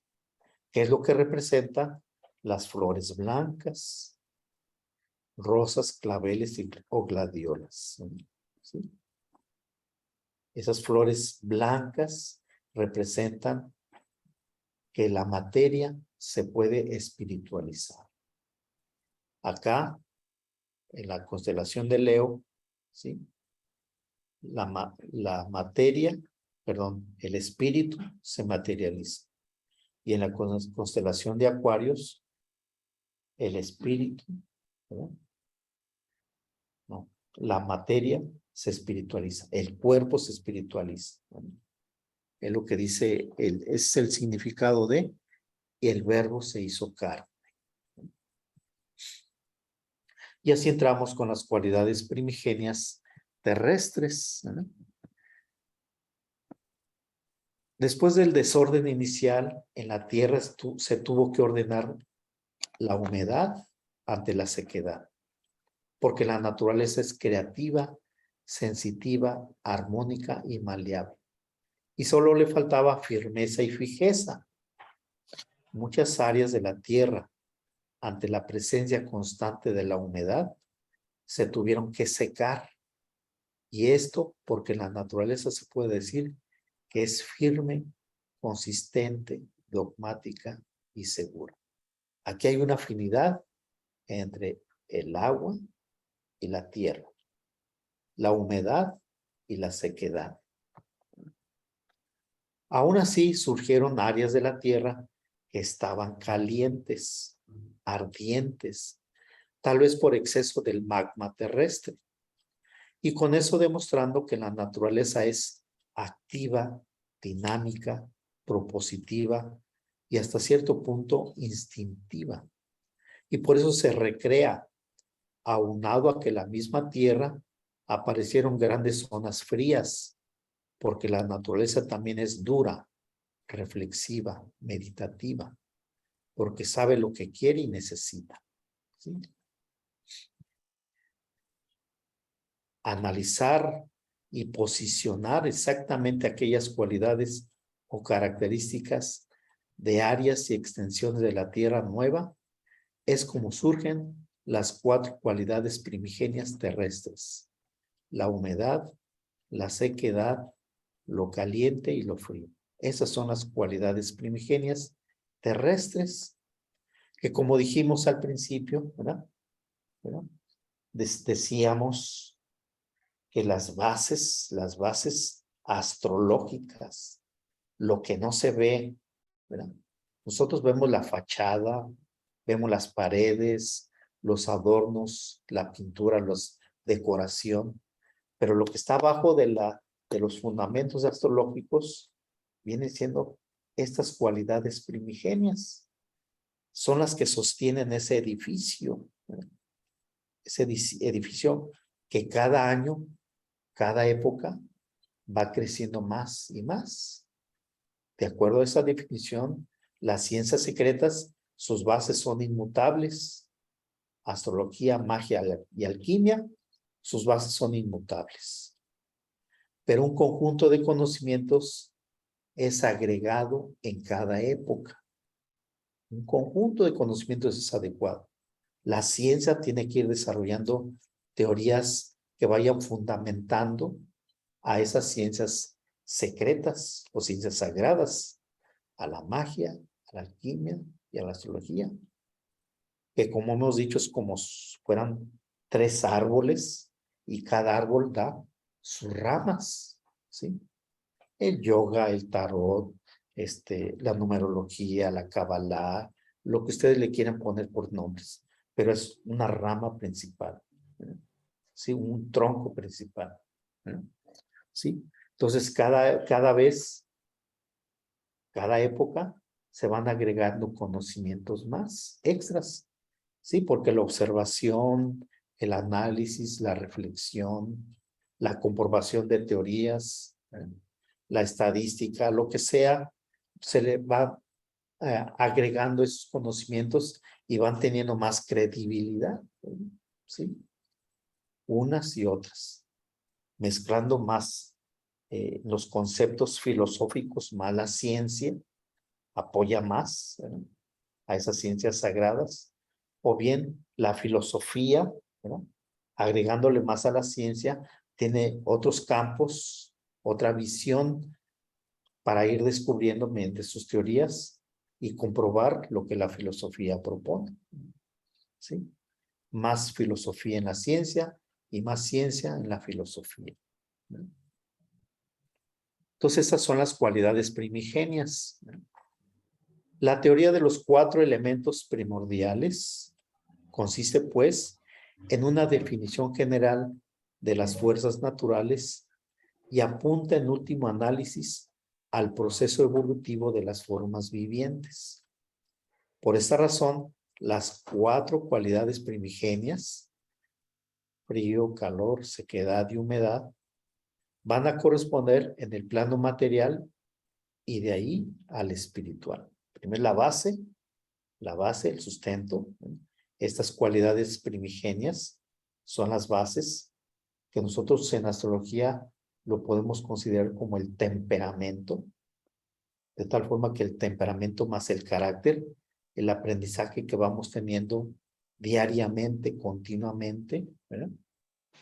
¿Qué es lo que representa? Las flores blancas, rosas, claveles o gladiolas, ¿sí? Esas flores blancas representan que la materia se puede espiritualizar. Acá, en la constelación de Leo, ¿sí? La materia, perdón, el espíritu se materializa. Y en la constelación de Acuarios, el espíritu, ¿verdad? No, la materia se espiritualiza, el cuerpo se espiritualiza. Es lo que dice, es el significado de el verbo se hizo carne. Y así entramos con las cualidades primigenias terrestres. Después del desorden inicial, en la tierra se tuvo que ordenar la humedad ante la sequedad, porque la naturaleza es creativa, sensitiva, armónica y maleable. Y solo le faltaba firmeza y fijeza. Muchas áreas de la tierra, ante la presencia constante de la humedad, se tuvieron que secar. Y esto porque la naturaleza se puede decir que es firme, consistente, dogmática y segura. Aquí hay una afinidad entre el agua y la tierra, la humedad y la sequedad. Aún así surgieron áreas de la tierra que estaban calientes, ardientes, tal vez por exceso del magma terrestre. Y con eso demostrando que la naturaleza es activa, dinámica, propositiva y hasta cierto punto instintiva. Y por eso se recrea, aunado a que la misma tierra aparecieron grandes zonas frías, porque la naturaleza también es dura, reflexiva, meditativa, porque sabe lo que quiere y necesita. ¿Sí? Analizar y posicionar exactamente aquellas cualidades o características de áreas y extensiones de la tierra nueva es como surgen las 4 cualidades primigenias terrestres: la humedad, la sequedad, lo caliente y lo frío. Esas son las cualidades primigenias terrestres que, como dijimos al principio, ¿verdad? Decíamos que las bases astrológicas, lo que no se ve, ¿verdad? Nosotros vemos la fachada, vemos las paredes, los adornos, la pintura, la decoración, pero lo que está abajo de los fundamentos astrológicos vienen siendo estas cualidades primigenias. Son las que sostienen ese edificio, ¿verdad? Ese edificio que cada año, cada época, va creciendo más y más. De acuerdo a esa definición, las ciencias secretas, sus bases son inmutables. Astrología, magia y alquimia, sus bases son inmutables. Pero un conjunto de conocimientos es agregado en cada época. Un conjunto de conocimientos es adecuado. La ciencia tiene que ir desarrollando teorías que vayan fundamentando a esas ciencias secretas o ciencias sagradas, a la magia, a la alquimia y a la astrología, que como hemos dicho es como si fueran 3 árboles y cada árbol da sus ramas, ¿sí? El yoga, el tarot, la numerología, la cabalá, lo que ustedes le quieran poner por nombres, pero es una rama principal, ¿sí? Un tronco principal, ¿sí? Entonces, cada vez, cada época, se van agregando conocimientos más extras, ¿sí? Porque la observación, el análisis, la reflexión, la comprobación de teorías, la estadística, lo que sea, se le va agregando esos conocimientos y van teniendo más credibilidad, ¿sí? Unas y otras, mezclando más los conceptos filosóficos, más la ciencia, apoya más a esas ciencias sagradas, o bien la filosofía, ¿verdad? Agregándole más a la ciencia, tiene otros campos, otra visión para ir descubriendo mediante sus teorías y comprobar lo que la filosofía propone, ¿sí? Más filosofía en la ciencia y más ciencia en la filosofía, ¿no? Entonces, esas son las cualidades primigenias, ¿no? La teoría de los 4 elementos primordiales consiste, pues, en una definición general de las fuerzas naturales y apunta en último análisis al proceso evolutivo de las formas vivientes. Por esta razón, las 4 cualidades primigenias, frío, calor, sequedad y humedad, van a corresponder en el plano material y de ahí al espiritual. Primero la base, el sustento. Estas cualidades primigenias son las bases que nosotros en astrología lo podemos considerar como el temperamento, de tal forma que el temperamento más el carácter, el aprendizaje que vamos teniendo diariamente, continuamente, ¿verdad?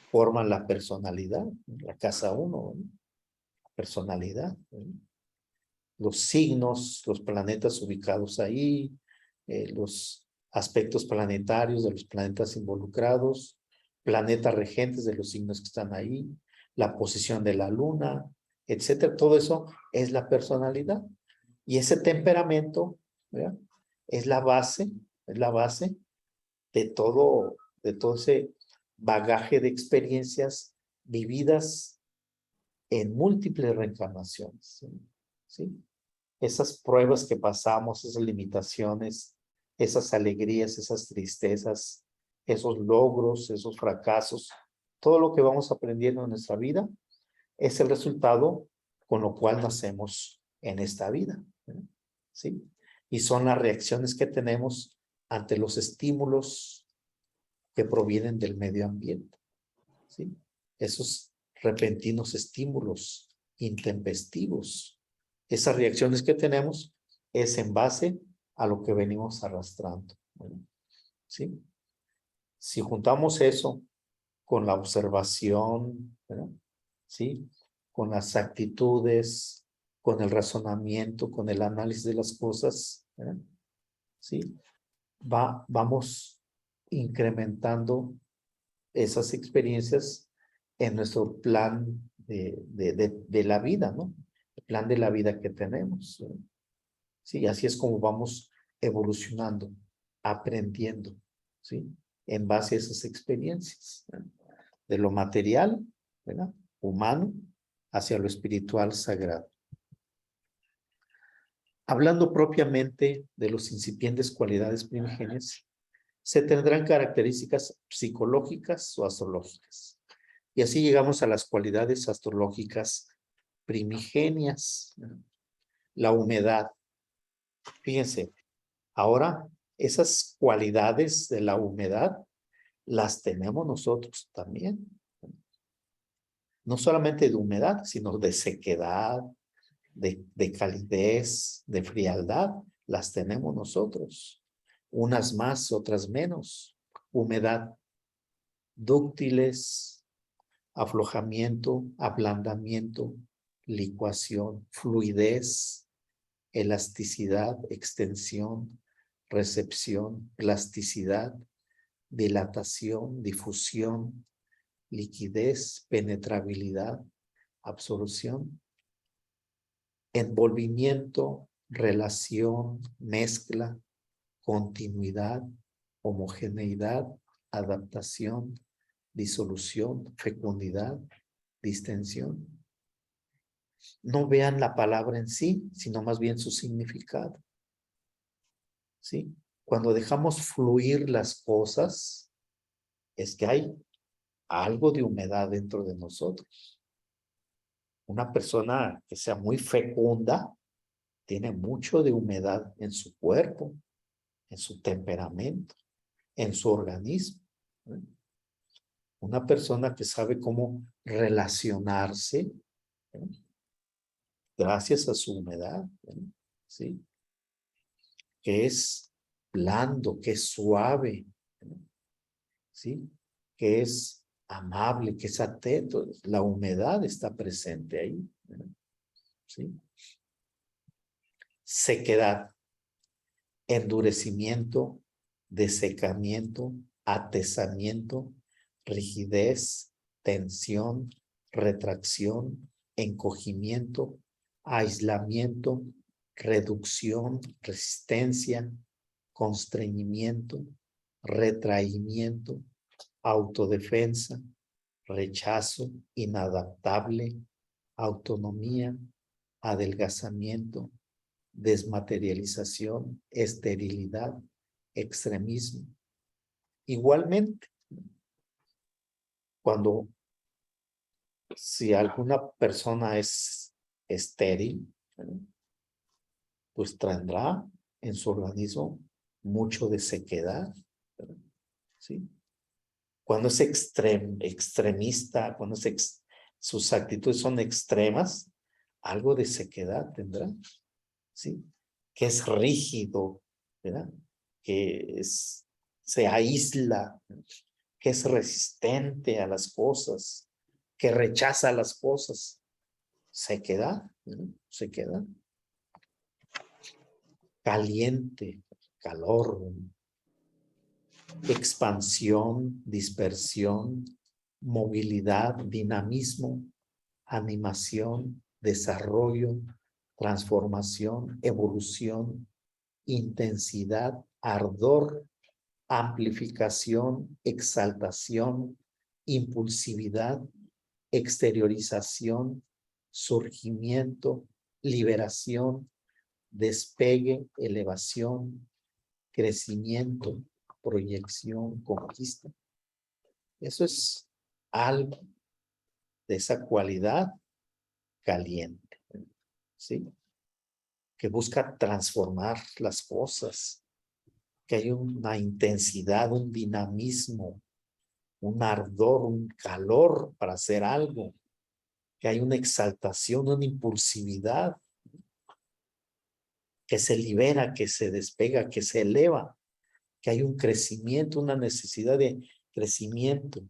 Forman la personalidad, la casa 1, ¿no? Personalidad, ¿verdad? Los signos, los planetas ubicados ahí, los aspectos planetarios de los planetas involucrados, planetas regentes de los signos que están ahí, la posición de la luna, etcétera. Todo eso es la personalidad. Y ese temperamento, ¿verdad? Es la base de todo ese bagaje de experiencias vividas en múltiples reencarnaciones, ¿sí? Esas pruebas que pasamos, esas limitaciones, esas alegrías, esas tristezas, esos logros, esos fracasos, todo lo que vamos aprendiendo en nuestra vida es el resultado con lo cual nacemos en esta vida, ¿sí? Y son las reacciones que tenemos ante los estímulos que provienen del medio ambiente, ¿sí? Esos repentinos estímulos intempestivos, esas reacciones que tenemos es en base a lo que venimos arrastrando, ¿sí? Si juntamos eso con la observación, ¿verdad? ¿Sí? Con las actitudes, con el razonamiento, con el análisis de las cosas, ¿verdad? ¿Sí? Vamos incrementando esas experiencias en nuestro plan de la vida, ¿no? El plan de la vida que tenemos, ¿verdad? Sí, así es como vamos evolucionando, aprendiendo, ¿sí? En base a esas experiencias, ¿verdad? De lo material, ¿verdad? Humano, hacia lo espiritual sagrado. Hablando propiamente de los incipientes cualidades primigenias, se tendrán características psicológicas o astrológicas. Y así llegamos a las cualidades astrológicas primigenias. La humedad. Fíjense, ahora esas cualidades de la humedad las tenemos nosotros también. No solamente de humedad, sino de sequedad, de calidez, de frialdad, las tenemos nosotros. Unas más, otras menos. Humedad, dúctiles, aflojamiento, ablandamiento, licuación, fluidez, elasticidad, extensión, recepción, plasticidad, dilatación, difusión, liquidez, penetrabilidad, absorción, envolvimiento, relación, mezcla, continuidad, homogeneidad, adaptación, disolución, fecundidad, distensión. No vean la palabra en sí, sino más bien su significado. ¿Sí? Cuando dejamos fluir las cosas, es que hay algo de humedad dentro de nosotros. Una persona que sea muy fecunda tiene mucho de humedad en su cuerpo, en su temperamento, en su organismo. Una persona que sabe cómo relacionarse, gracias a su humedad, ¿sí? Que es blando, que es suave, ¿sí? Que es amable, que es atento. La humedad está presente ahí, ¿sí? Sequedad, endurecimiento, desecamiento, atezamiento, rigidez, tensión, retracción, encogimiento, aislamiento, reducción, resistencia, constreñimiento, retraimiento, autodefensa, rechazo, inadaptable, autonomía, adelgazamiento, desmaterialización, esterilidad, extremismo. Igualmente, si alguna persona es estéril, pues tendrá en su organismo mucho de sequedad, ¿sí? Cuando es extremista, cuando sus actitudes son extremas, algo de sequedad tendrá, ¿sí? Que es rígido, ¿verdad? Se aísla, que es resistente a las cosas, que rechaza las cosas. Sequedad, ¿no? Sequedad. Caliente, calor, expansión, dispersión, movilidad, dinamismo, animación, desarrollo, transformación, evolución, intensidad, ardor, amplificación, exaltación, impulsividad, exteriorización, surgimiento, liberación, despegue, elevación, crecimiento, proyección, conquista. Eso es algo de esa cualidad caliente, ¿sí? Que busca transformar las cosas, que hay una intensidad, un dinamismo, un ardor, un calor para hacer algo, que hay una exaltación, una impulsividad, que se libera, que se despega, que se eleva, que hay un crecimiento, una necesidad de crecimiento,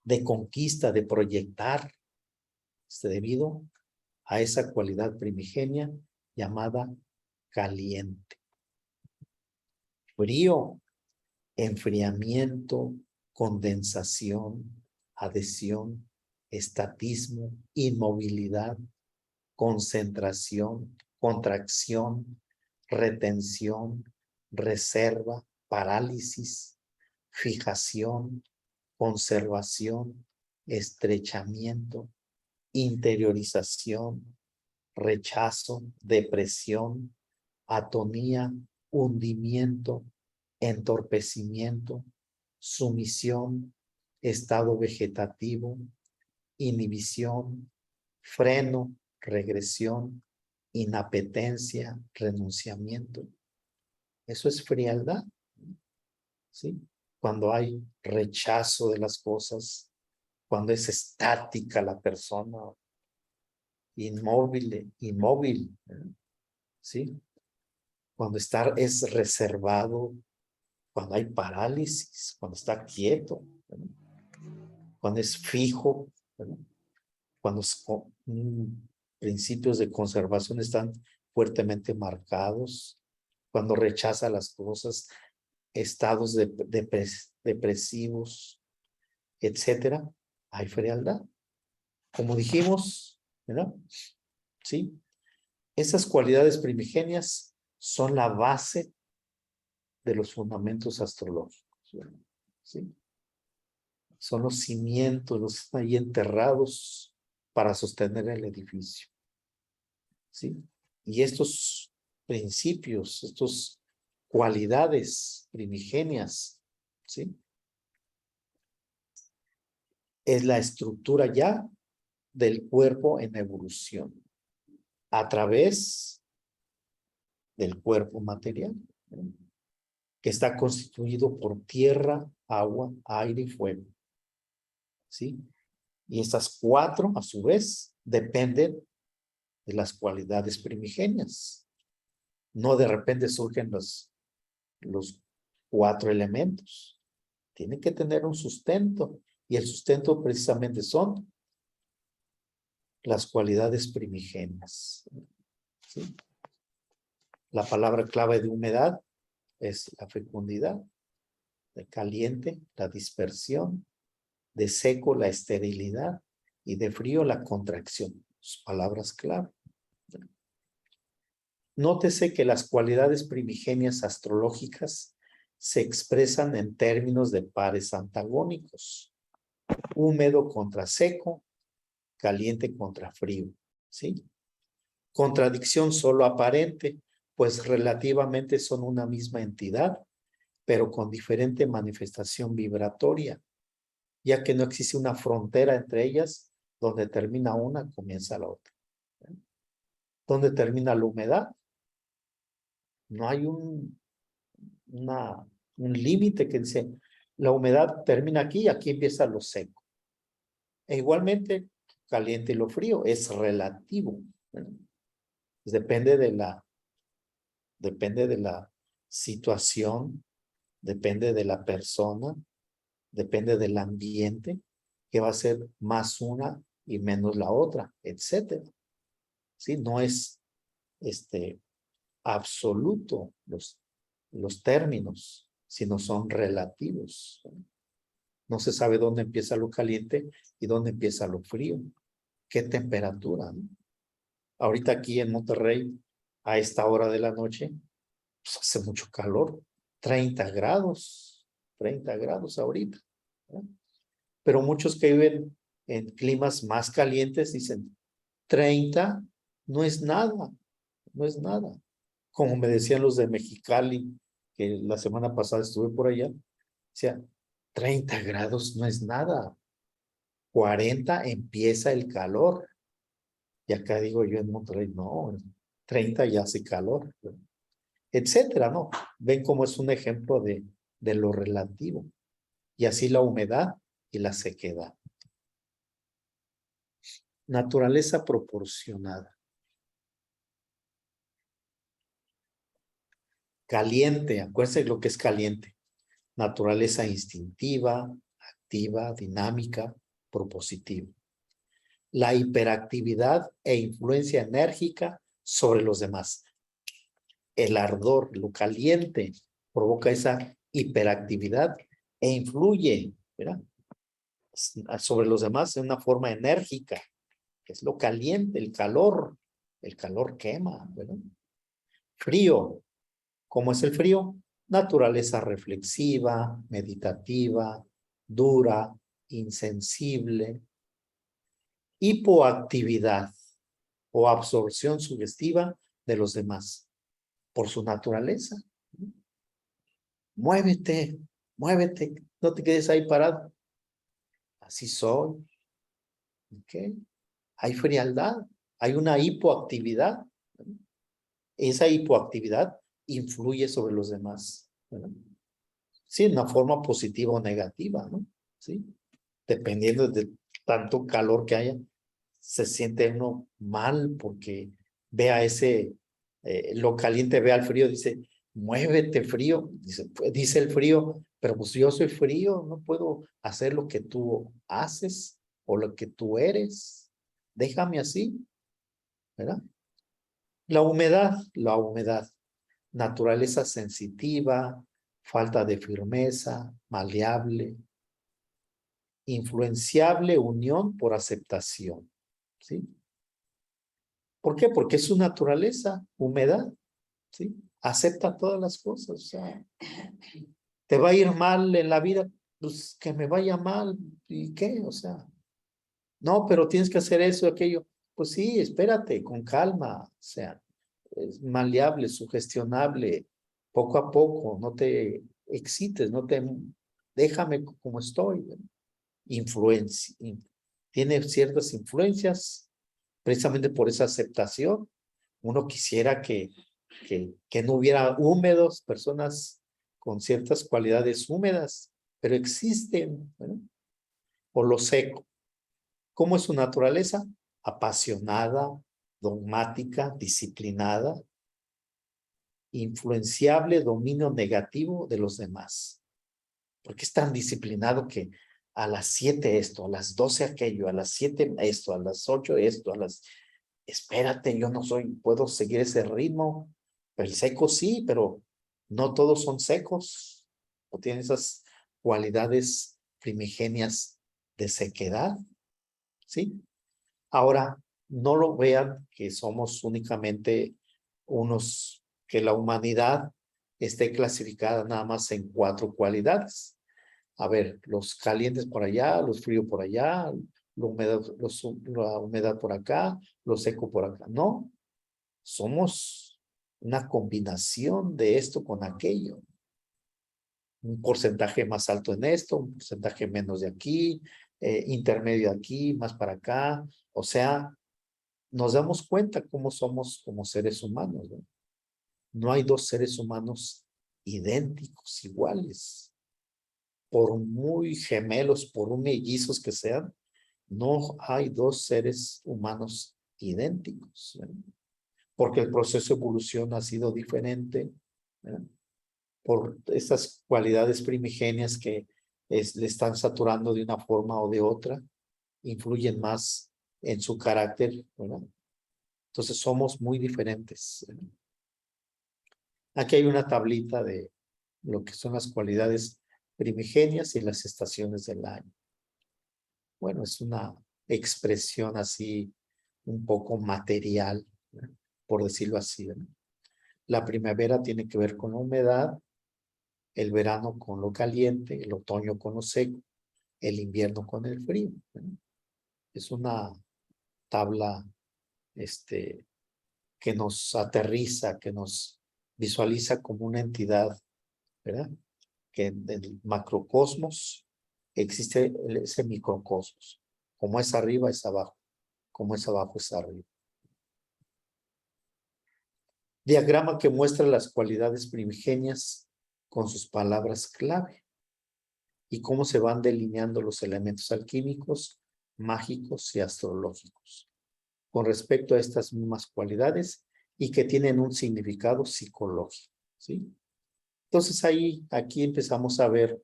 de conquista, de proyectar, debido a esa cualidad primigenia llamada caliente. Frío, enfriamiento, condensación, adhesión, estatismo, inmovilidad, concentración, contracción, retención, reserva, parálisis, fijación, conservación, estrechamiento, interiorización, rechazo, depresión, atonía, hundimiento, entorpecimiento, sumisión, estado vegetativo, inhibición, freno, regresión, inapetencia, renunciamiento. Eso es frialdad, ¿sí? Cuando hay rechazo de las cosas, cuando es estática la persona, inmóvil, ¿sí? Cuando es reservado, cuando hay parálisis, cuando está quieto, ¿verdad? Cuando es fijo, ¿verdad? Cuando principios de conservación están fuertemente marcados, cuando rechaza las cosas, estados depresivos, etcétera, hay frialdad. Como dijimos, ¿verdad? ¿Sí? Esas cualidades primigenias son la base de los fundamentos astrológicos, ¿sí? Son los cimientos, los están ahí enterrados para sostener el edificio, ¿sí? Y estos principios, estas cualidades primigenias, ¿sí? Es la estructura ya del cuerpo en evolución a través del cuerpo material, ¿no? Que está constituido por tierra, agua, aire y fuego, ¿sí? Y estas cuatro, a su vez, dependen de las cualidades primigenias. No de repente surgen los cuatro elementos. Tienen que tener un sustento, y el sustento precisamente son las cualidades primigenias, ¿sí? La palabra clave de humedad es la fecundidad, de caliente, la dispersión, de seco, la esterilidad, y de frío, la contracción. Sus palabras clave. Nótese que las cualidades primigenias astrológicas se expresan en términos de pares antagónicos. húmedo contra seco, caliente contra frío, ¿sí? Contradicción solo aparente, pues relativamente son una misma entidad, pero con diferente manifestación vibratoria, ya que no existe una frontera entre ellas, donde termina una, comienza la otra. ¿Dónde termina la humedad? No hay un límite que dice, la humedad termina aquí y aquí empieza lo seco. E igualmente, caliente y lo frío es relativo. Pues depende de la situación, depende de la persona, depende del ambiente, que va a ser más una y menos la otra, etcétera. ¿Sí? No es absoluto los términos, sino son relativos. No se sabe dónde empieza lo caliente y dónde empieza lo frío. ¿Qué temperatura? ¿No? Ahorita aquí en Monterrey, a esta hora de la noche, pues hace mucho calor, 30 grados ahorita. ¿No? Pero muchos que viven en climas más calientes dicen, 30 no es nada, no es nada. Como me decían los de Mexicali, que la semana pasada estuve por allá, decía, 30 grados no es nada, 40 empieza el calor. Y acá digo yo en Monterrey, no, 30 ya hace calor, etcétera, ¿no? Ven cómo es un ejemplo de lo relativo. Y así la humedad y la sequedad. Naturaleza proporcionada. Caliente, acuérdense lo que es caliente. Naturaleza instintiva, activa, dinámica, propositiva. La hiperactividad e influencia enérgica sobre los demás. El ardor, lo caliente, provoca esa hiperactividad e influye, ¿verdad?, sobre los demás de una forma enérgica, que es lo caliente, el calor quema, ¿verdad? Frío, ¿cómo es el frío? Naturaleza reflexiva, meditativa, dura, insensible. Hipoactividad o absorción sugestiva de los demás por su naturaleza. Muévete, muévete, no te quedes ahí parado. Así soy. ¿Ok? Hay frialdad, hay una hipoactividad. Esa hipoactividad influye sobre los demás. ¿Verdad? Sí, en una forma positiva o negativa, ¿no? Sí, dependiendo de tanto calor que haya, se siente uno mal porque ve a lo caliente, ve al frío, dice, muévete frío, dice el frío, pero pues yo soy frío, no puedo hacer lo que tú haces o lo que tú eres, déjame así, ¿verdad? La humedad, naturaleza sensitiva, falta de firmeza, maleable, influenciable, unión por aceptación, ¿sí? ¿Por qué? Porque es su naturaleza, humedad, ¿sí? Acepta todas las cosas, o sea, te va a ir mal en la vida, pues que me vaya mal, ¿y qué? O sea, no, pero tienes que hacer eso, aquello. Pues sí, espérate, con calma, o sea, es maleable, sugestionable, poco a poco, no te excites, déjame como estoy, ¿no? Influencia, tiene ciertas influencias, precisamente por esa aceptación. Uno quisiera que no hubiera húmedos, personas con ciertas cualidades húmedas, pero existen, ¿no? O lo seco. ¿Cómo es su naturaleza? Apasionada, dogmática, disciplinada, influenciable, dominio negativo de los demás. Porque es tan disciplinado que a las 7 esto, a las 12 aquello, a las 7 esto, a las 8 esto, espérate, yo no puedo seguir ese ritmo. El seco sí, pero no todos son secos o tienen esas cualidades primigenias de sequedad, ¿sí? Ahora, no lo vean que somos únicamente que la humanidad esté clasificada nada más en 4 cualidades. a ver, los calientes por allá, los fríos por allá, la humedad por acá, lo seco por acá. No, somos una combinación de esto con aquello. Un porcentaje más alto en esto, un porcentaje menos de aquí, intermedio aquí, más para acá. O sea, nos damos cuenta cómo somos como seres humanos, ¿no? No hay dos seres humanos idénticos, iguales. Por muy gemelos, por muy mellizos que sean, no hay dos seres humanos idénticos, ¿no? Porque el proceso de evolución ha sido diferente, ¿no? Por estas cualidades primigenias que le están saturando de una forma o de otra, influyen más en su carácter, ¿verdad? Entonces somos muy diferentes, ¿verdad? Aquí hay una tablita de lo que son las cualidades primigenias y las estaciones del año. Bueno, es una expresión así un poco material, ¿verdad? Por decirlo así, ¿verdad? La primavera tiene que ver con la humedad, el verano con lo caliente, el otoño con lo seco, el invierno con el frío, ¿verdad? Es una tabla que nos aterriza, que nos visualiza como una entidad, ¿verdad? Que en el macrocosmos existe ese microcosmos. Como es arriba, es abajo. Como es abajo, es arriba. Diagrama que muestra las cualidades primigenias con sus palabras clave y cómo se van delineando los elementos alquímicos, mágicos y astrológicos con respecto a estas mismas cualidades y que tienen un significado psicológico, ¿sí? Entonces aquí empezamos a ver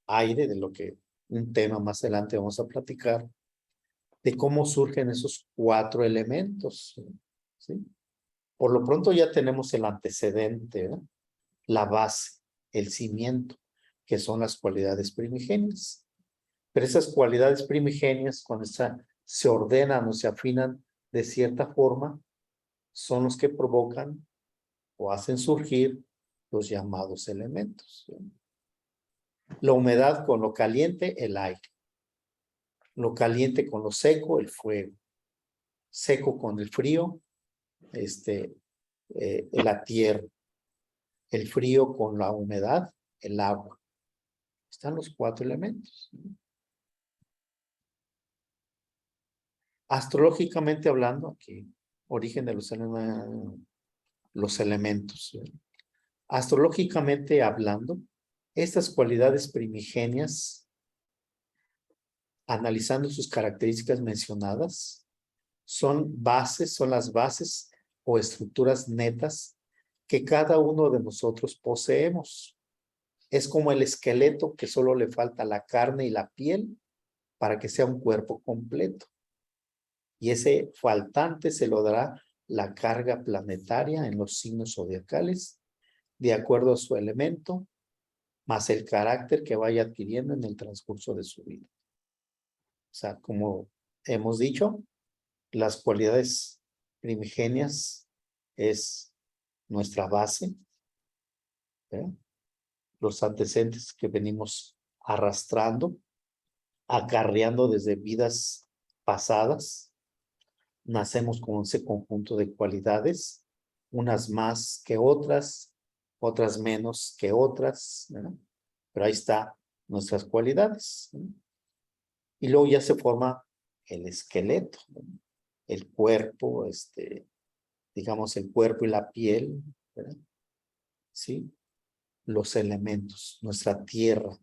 aire de lo que un tema más adelante vamos a platicar, de cómo surgen esos 4 elementos, ¿sí? Por lo pronto ya tenemos el antecedente, ¿verdad? La base, el cimiento, que son las cualidades primigenias. Pero esas cualidades primigenias, cuando se ordenan o se afinan de cierta forma, son los que provocan o hacen surgir los llamados elementos, ¿sí? La humedad con lo caliente, el aire. Lo caliente con lo seco, el fuego. Seco con el frío, la tierra. El frío con la humedad, el agua. Están los 4 elementos. Astrológicamente hablando, aquí, origen de los elementos, ¿sí? Astrológicamente hablando, estas cualidades primigenias, analizando sus características mencionadas, son las bases o estructuras netas que cada uno de nosotros poseemos. Es como el esqueleto que solo le falta la carne y la piel para que sea un cuerpo completo. Y ese faltante se lo dará la carga planetaria en los signos zodiacales, de acuerdo a su elemento, más el carácter que vaya adquiriendo en el transcurso de su vida. O sea, como hemos dicho, las cualidades primigenias es nuestra base, ¿verdad? Los antecedentes que venimos arrastrando, acarreando desde vidas pasadas. Nacemos con ese conjunto de cualidades, unas más que otras menos que otras, ¿verdad? Pero ahí está nuestras cualidades, ¿no? Y luego ya se forma el esqueleto, ¿no? El cuerpo, digamos el cuerpo y la piel, ¿verdad? ¿Sí? Los elementos, nuestra tierra,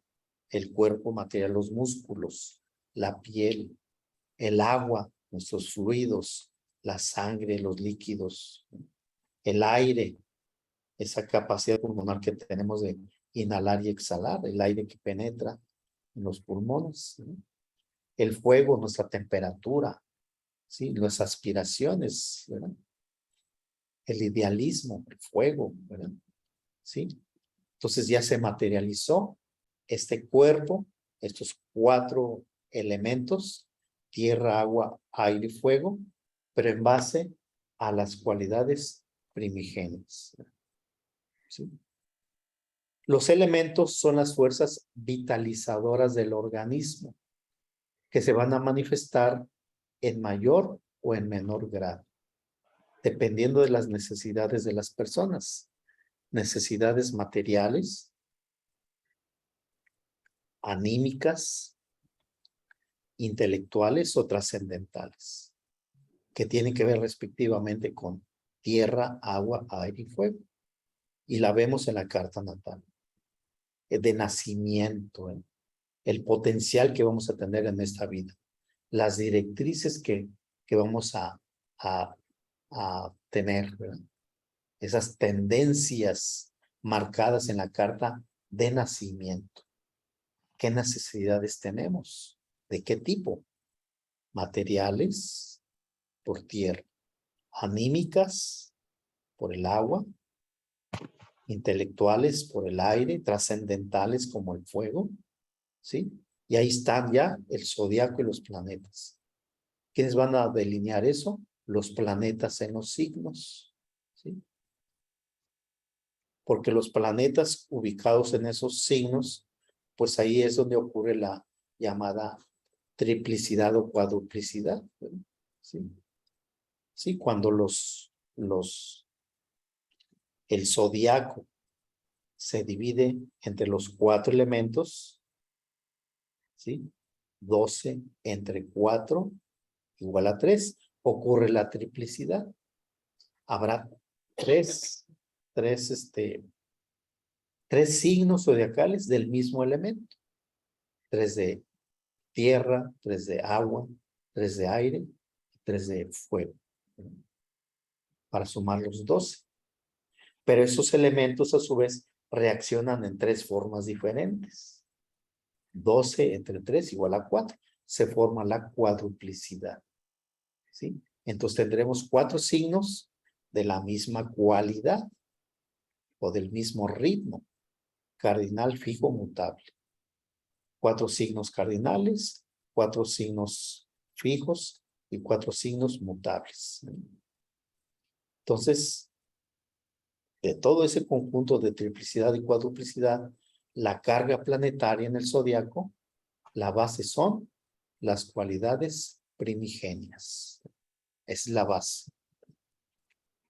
el cuerpo material, los músculos, la piel, el agua, nuestros fluidos, la sangre, los líquidos, el aire, esa capacidad pulmonar que tenemos de inhalar y exhalar, el aire que penetra en los pulmones, ¿no? El fuego, nuestra temperatura, ¿sí? Las aspiraciones, ¿verdad? El idealismo, el fuego, ¿verdad? ¿Sí? Entonces ya se materializó este cuerpo, estos 4 elementos, tierra, agua, aire y fuego, pero en base a las cualidades primigenias, ¿sí? Los elementos son las fuerzas vitalizadoras del organismo que se van a manifestar en mayor o en menor grado, dependiendo de las necesidades de las personas. Necesidades materiales, anímicas, intelectuales o trascendentales, que tienen que ver respectivamente con tierra, agua, aire y fuego. Y la vemos en la carta natal. De nacimiento, el potencial que vamos a tener en esta vida, las directrices que vamos a tener, ¿verdad? Esas tendencias marcadas en la carta de nacimiento. ¿Qué necesidades tenemos? ¿De qué tipo? Materiales, por tierra. Anímicas, por el agua. Intelectuales, por el aire. Trascendentales, como el fuego. ¿Sí? Y ahí están ya el zodiaco y los planetas. ¿Quiénes van a delinear eso? Los planetas en los signos. ¿Sí? Porque los planetas ubicados en esos signos, pues ahí es donde ocurre la llamada triplicidad o cuadruplicidad. ¿Sí? Sí, cuando el zodiaco se divide entre los 4 elementos, ¿sí? 12 entre 4 igual a 3, ocurre la triplicidad. Habrá tres signos zodiacales del mismo elemento. 3 de tierra, 3 de agua, 3 de aire, 3 de fuego. Para sumar los 12. Pero esos elementos a su vez reaccionan en 3 formas diferentes. 12 entre 3 igual a 4. Se forma la cuadruplicidad. ¿Sí? Entonces tendremos 4 signos de la misma cualidad o del mismo ritmo. Cardinal, fijo, mutable. 4 signos cardinales, 4 signos fijos y 4 signos mutables. Entonces, de todo ese conjunto de triplicidad y cuadruplicidad, la carga planetaria en el zodiaco, la base son las cualidades primigenias. Es la base.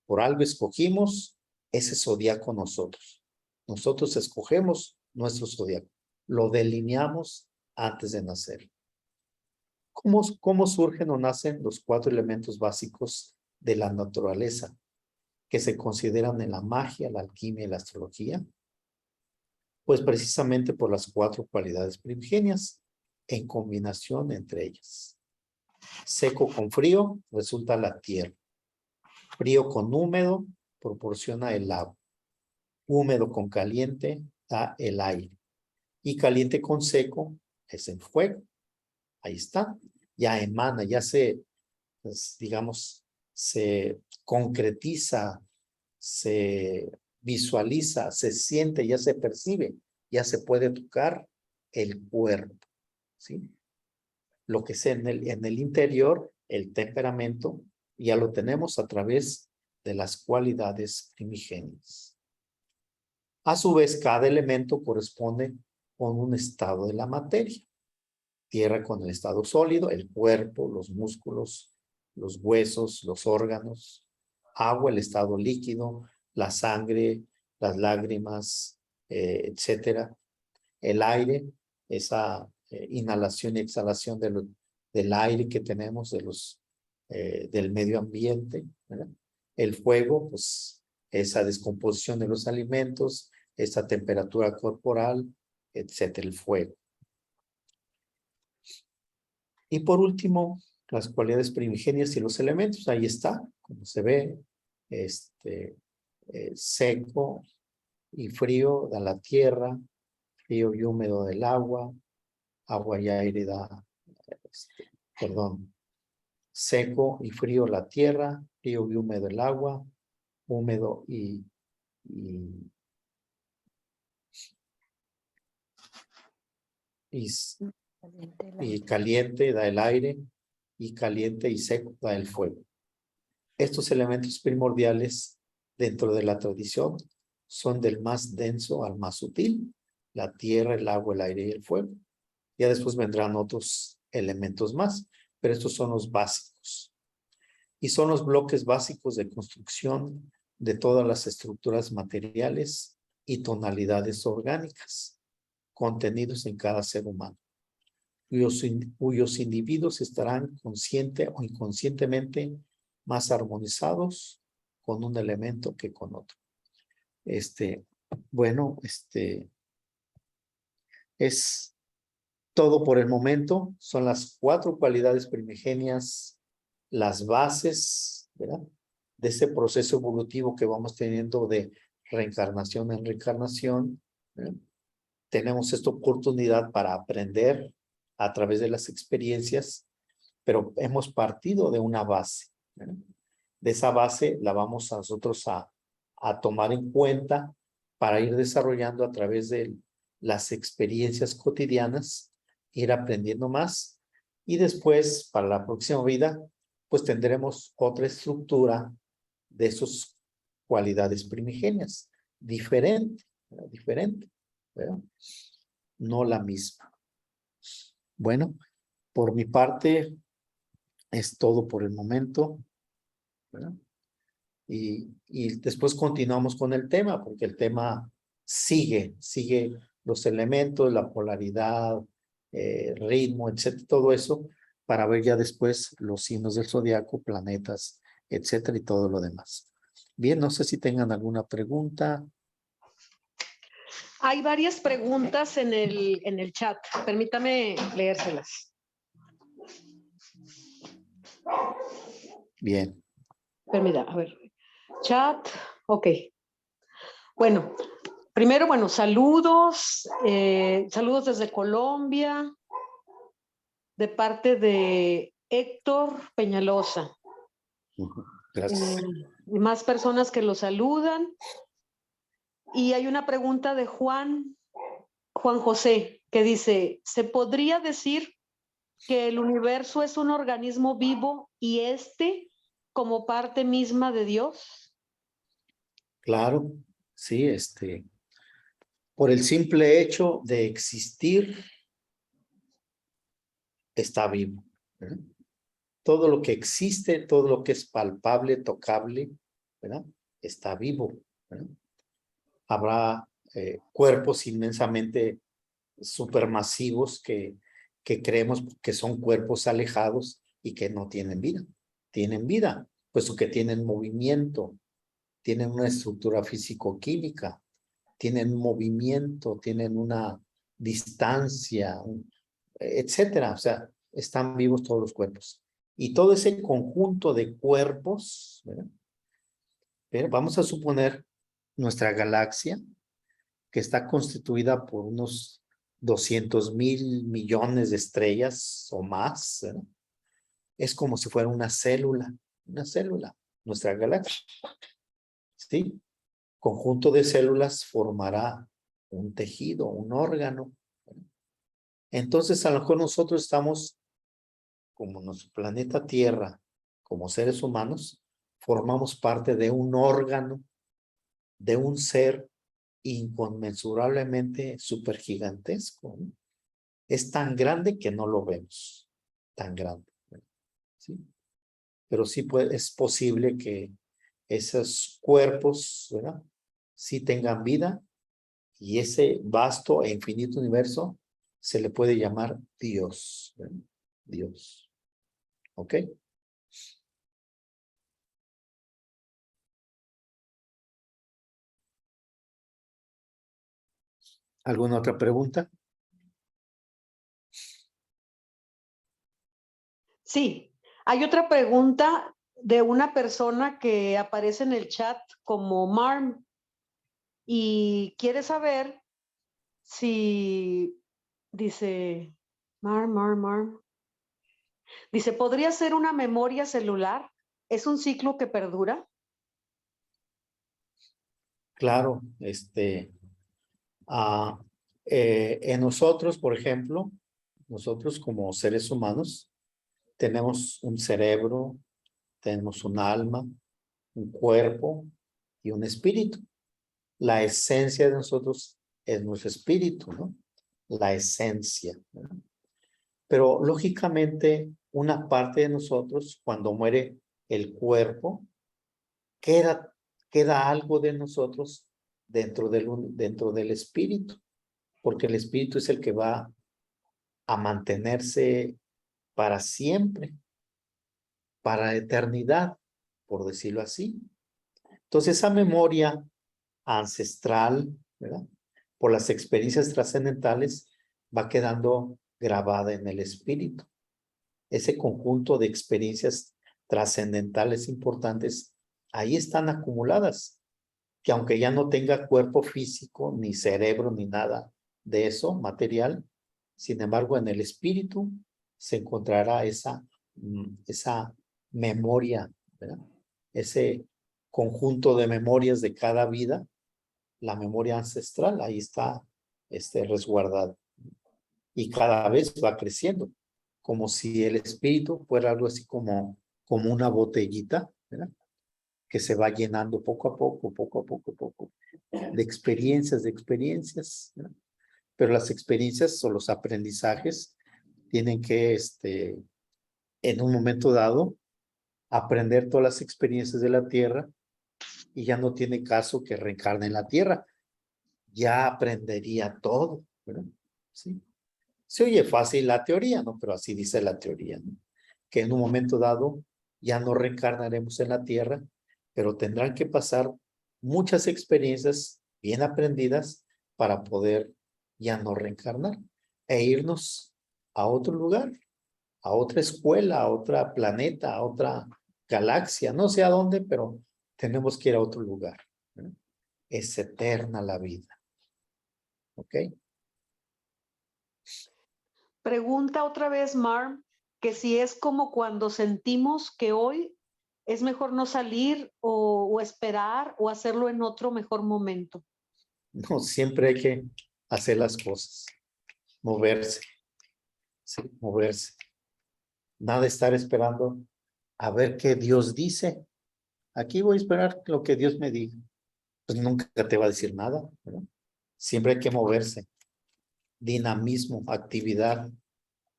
Por algo escogimos ese zodiaco nosotros. Nosotros escogemos nuestro zodiaco. Lo delineamos antes de nacer. ¿Cómo surgen o nacen los 4 elementos básicos de la naturaleza que se consideran en la magia, la alquimia y la astrología? Pues precisamente por las 4 cualidades primigenias en combinación entre ellas. Seco con frío resulta la tierra. Frío con húmedo proporciona el agua. Húmedo con caliente da el aire. Y caliente con seco es el fuego. Ahí está. Ya emana, ya pues, digamos, se concretiza, se visualiza, se siente, ya se percibe, ya se puede tocar el cuerpo. ¿Sí? Lo que es en el interior, el temperamento, ya lo tenemos a través de las cualidades primigenias. A su vez, cada elemento corresponde con un estado de la materia. Tierra con el estado sólido, el cuerpo, los músculos, los huesos, los órganos. Agua, el estado líquido, la sangre, las lágrimas, etcétera. El aire, esa inhalación y exhalación del aire que tenemos del medio ambiente, ¿verdad? El fuego, pues esa descomposición de los alimentos, esa temperatura corporal, etcétera, el fuego. Y por último, las cualidades primigenias y los elementos. Ahí está, como se ve, seco y frío da la tierra, frío y húmedo del agua, agua y aire da, seco y frío la tierra, frío y húmedo el agua, húmedo y caliente da el aire, y caliente y seco da el fuego. Estos elementos primordiales dentro de la tradición son del más denso al más sutil, la tierra, el agua, el aire y el fuego. Ya después vendrán otros elementos más, pero estos son los básicos. Y son los bloques básicos de construcción de todas las estructuras materiales y tonalidades orgánicas contenidos en cada ser humano, cuyos individuos estarán consciente o inconscientemente más armonizados con un elemento que con otro. Bueno, es todo por el momento. Son las 4 cualidades primigenias, las bases, ¿verdad?, de ese proceso evolutivo que vamos teniendo de reencarnación en reencarnación, ¿verdad? Tenemos esta oportunidad para aprender a través de las experiencias, pero hemos partido de una base, ¿verdad? De esa base la vamos a nosotros a tomar en cuenta para ir desarrollando a través de las experiencias cotidianas, ir aprendiendo más, y después, para la próxima vida, pues tendremos otra estructura de esas cualidades primigenias, diferente, ¿verdad? Diferente, ¿verdad? No la misma. Bueno, por mi parte, es todo por el momento, ¿verdad? Y después continuamos con el tema, porque el tema sigue los elementos, la polaridad, ritmo, etcétera, todo eso, para ver ya después los signos del zodiaco, planetas, etcétera, y todo lo demás. Bien, no sé si tengan alguna pregunta. Hay varias preguntas en el chat. Permítame leérselas. Bien. Permítame, a ver. Chat, ok. Bueno, primero, bueno, saludos. Saludos desde Colombia, de parte de Héctor Peñalosa. Gracias. Más personas que lo saludan. Y hay una pregunta de Juan José, que dice, ¿se podría decir que el universo es un organismo vivo y como parte misma de Dios? Claro, sí, por el simple hecho de existir, está vivo, ¿verdad? Todo lo que existe, todo lo que es palpable, tocable, ¿verdad?, está vivo, ¿verdad? Habrá cuerpos inmensamente supermasivos que creemos que son cuerpos alejados y que no tienen vida. Tienen vida, puesto que tienen movimiento, tienen una estructura físico-química, tienen movimiento, tienen una distancia, etcétera. O sea, están vivos todos los cuerpos. Y todo ese conjunto de cuerpos, ¿verdad? Pero vamos a suponer nuestra galaxia, que está constituida por unos 200,000 millones de estrellas o más, ¿verdad? Es como si fuera una célula, nuestra galaxia. ¿Sí? Conjunto de células formará un tejido, un órgano. Entonces, a lo mejor nosotros estamos, como nuestro planeta Tierra, como seres humanos, formamos parte de un órgano, de un ser inconmensurablemente supergigantesco, ¿no? Es tan grande que no lo vemos, tan grande, ¿sí? Pero sí es posible que esos cuerpos, ¿verdad?, sí tengan vida, y ese vasto e infinito universo se le puede llamar Dios, ¿verdad? Dios. ¿Ok? ¿Alguna otra pregunta? Sí, hay otra pregunta de una persona que aparece en el chat como Marm y quiere saber si, dice, Marm, dice, ¿podría ser una memoria celular? ¿Es un ciclo que perdura? Claro, en nosotros, por ejemplo, nosotros como seres humanos tenemos un cerebro, tenemos un alma, un cuerpo y un espíritu. la esencia de nosotros es nuestro espíritu, ¿no? La esencia, ¿verdad? Pero lógicamente, una parte de nosotros, cuando muere el cuerpo, queda algo de nosotros dentro del espíritu, porque el espíritu es el que va a mantenerse para siempre, para la eternidad, por decirlo así. Entonces, esa memoria ancestral, ¿verdad? Por las experiencias trascendentales, va quedando grabada en el espíritu. Ese conjunto de experiencias trascendentales importantes, ahí están acumuladas, que aunque ya no tenga cuerpo físico, ni cerebro, ni nada de eso, material, sin embargo, en el espíritu se encontrará esa memoria, ¿verdad? Ese conjunto de memorias de cada vida, la memoria ancestral, ahí está resguardada. Y cada vez va creciendo, como si el espíritu fuera algo así como una botellita, ¿verdad? Que se va llenando poco a poco, de experiencias, ¿verdad? Pero las experiencias o los aprendizajes tienen que, en un momento dado, aprender todas las experiencias de la tierra y ya no tiene caso que reencarne en la tierra. Ya aprendería todo, ¿verdad? Sí. Se oye fácil la teoría, ¿no? Pero así dice la teoría, ¿no? Que en un momento dado ya no reencarnaremos en la tierra, pero tendrán que pasar muchas experiencias bien aprendidas para poder ya no reencarnar e irnos a otro lugar, a otra escuela, a otro planeta, a otra galaxia, no sé a dónde, pero tenemos que ir a otro lugar, ¿verdad? Es eterna la vida. ¿Ok? Pregunta otra vez, Marm, que si es como cuando sentimos que hoy es mejor no salir o esperar o hacerlo en otro mejor momento. No, siempre hay que hacer las cosas, moverse, sí, moverse. Nada de estar esperando a ver qué Dios dice. Aquí voy a esperar lo que Dios me diga. Pues nunca te va a decir nada, ¿verdad? Siempre hay que moverse. Dinamismo, actividad,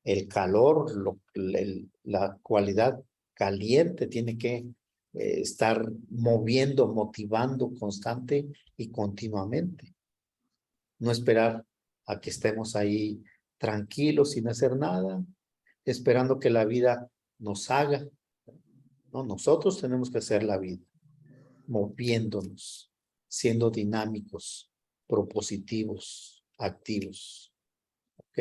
el calor, la cualidad caliente tiene que estar moviendo, motivando constante y continuamente. No esperar a que estemos ahí tranquilos sin hacer nada, esperando que la vida nos haga. No, nosotros tenemos que hacer la vida, moviéndonos, siendo dinámicos, propositivos, activos. ¿Ok?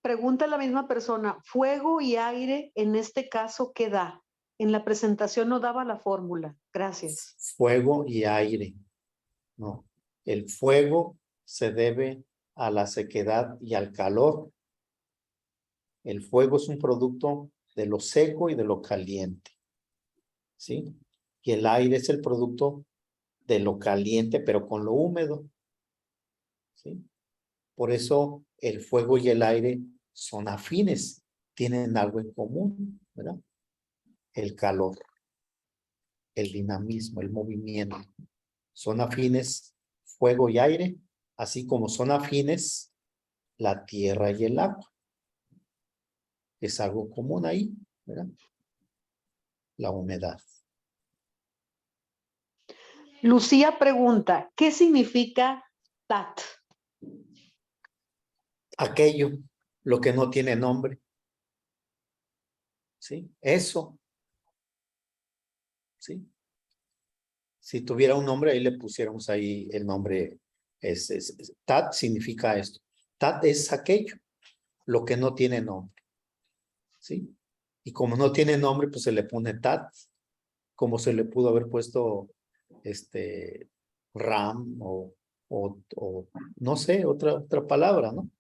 Pregunta la misma persona, fuego y aire, en este caso, ¿qué da? En la presentación no daba la fórmula. Gracias. Fuego y aire. No, el fuego se debe a la sequedad y al calor. El fuego es un producto de lo seco y de lo caliente, ¿sí? Y el aire es el producto de lo caliente, pero con lo húmedo, ¿sí? Por eso el fuego y el aire son afines, tienen algo en común, ¿verdad? El calor, el dinamismo, el movimiento. Son afines fuego y aire, así como son afines la tierra y el agua. Es algo común ahí, ¿verdad? La humedad. Lucía pregunta, ¿qué significa TAT? Aquello, lo que no tiene nombre. ¿Sí? Eso. ¿Sí? Si tuviera un nombre, ahí le pusiéramos ahí el nombre. Tat significa esto. Tat es aquello, lo que no tiene nombre. ¿Sí? Y como no tiene nombre, pues se le pone Tat, como se le pudo haber puesto Ram o no sé, otra palabra, ¿no?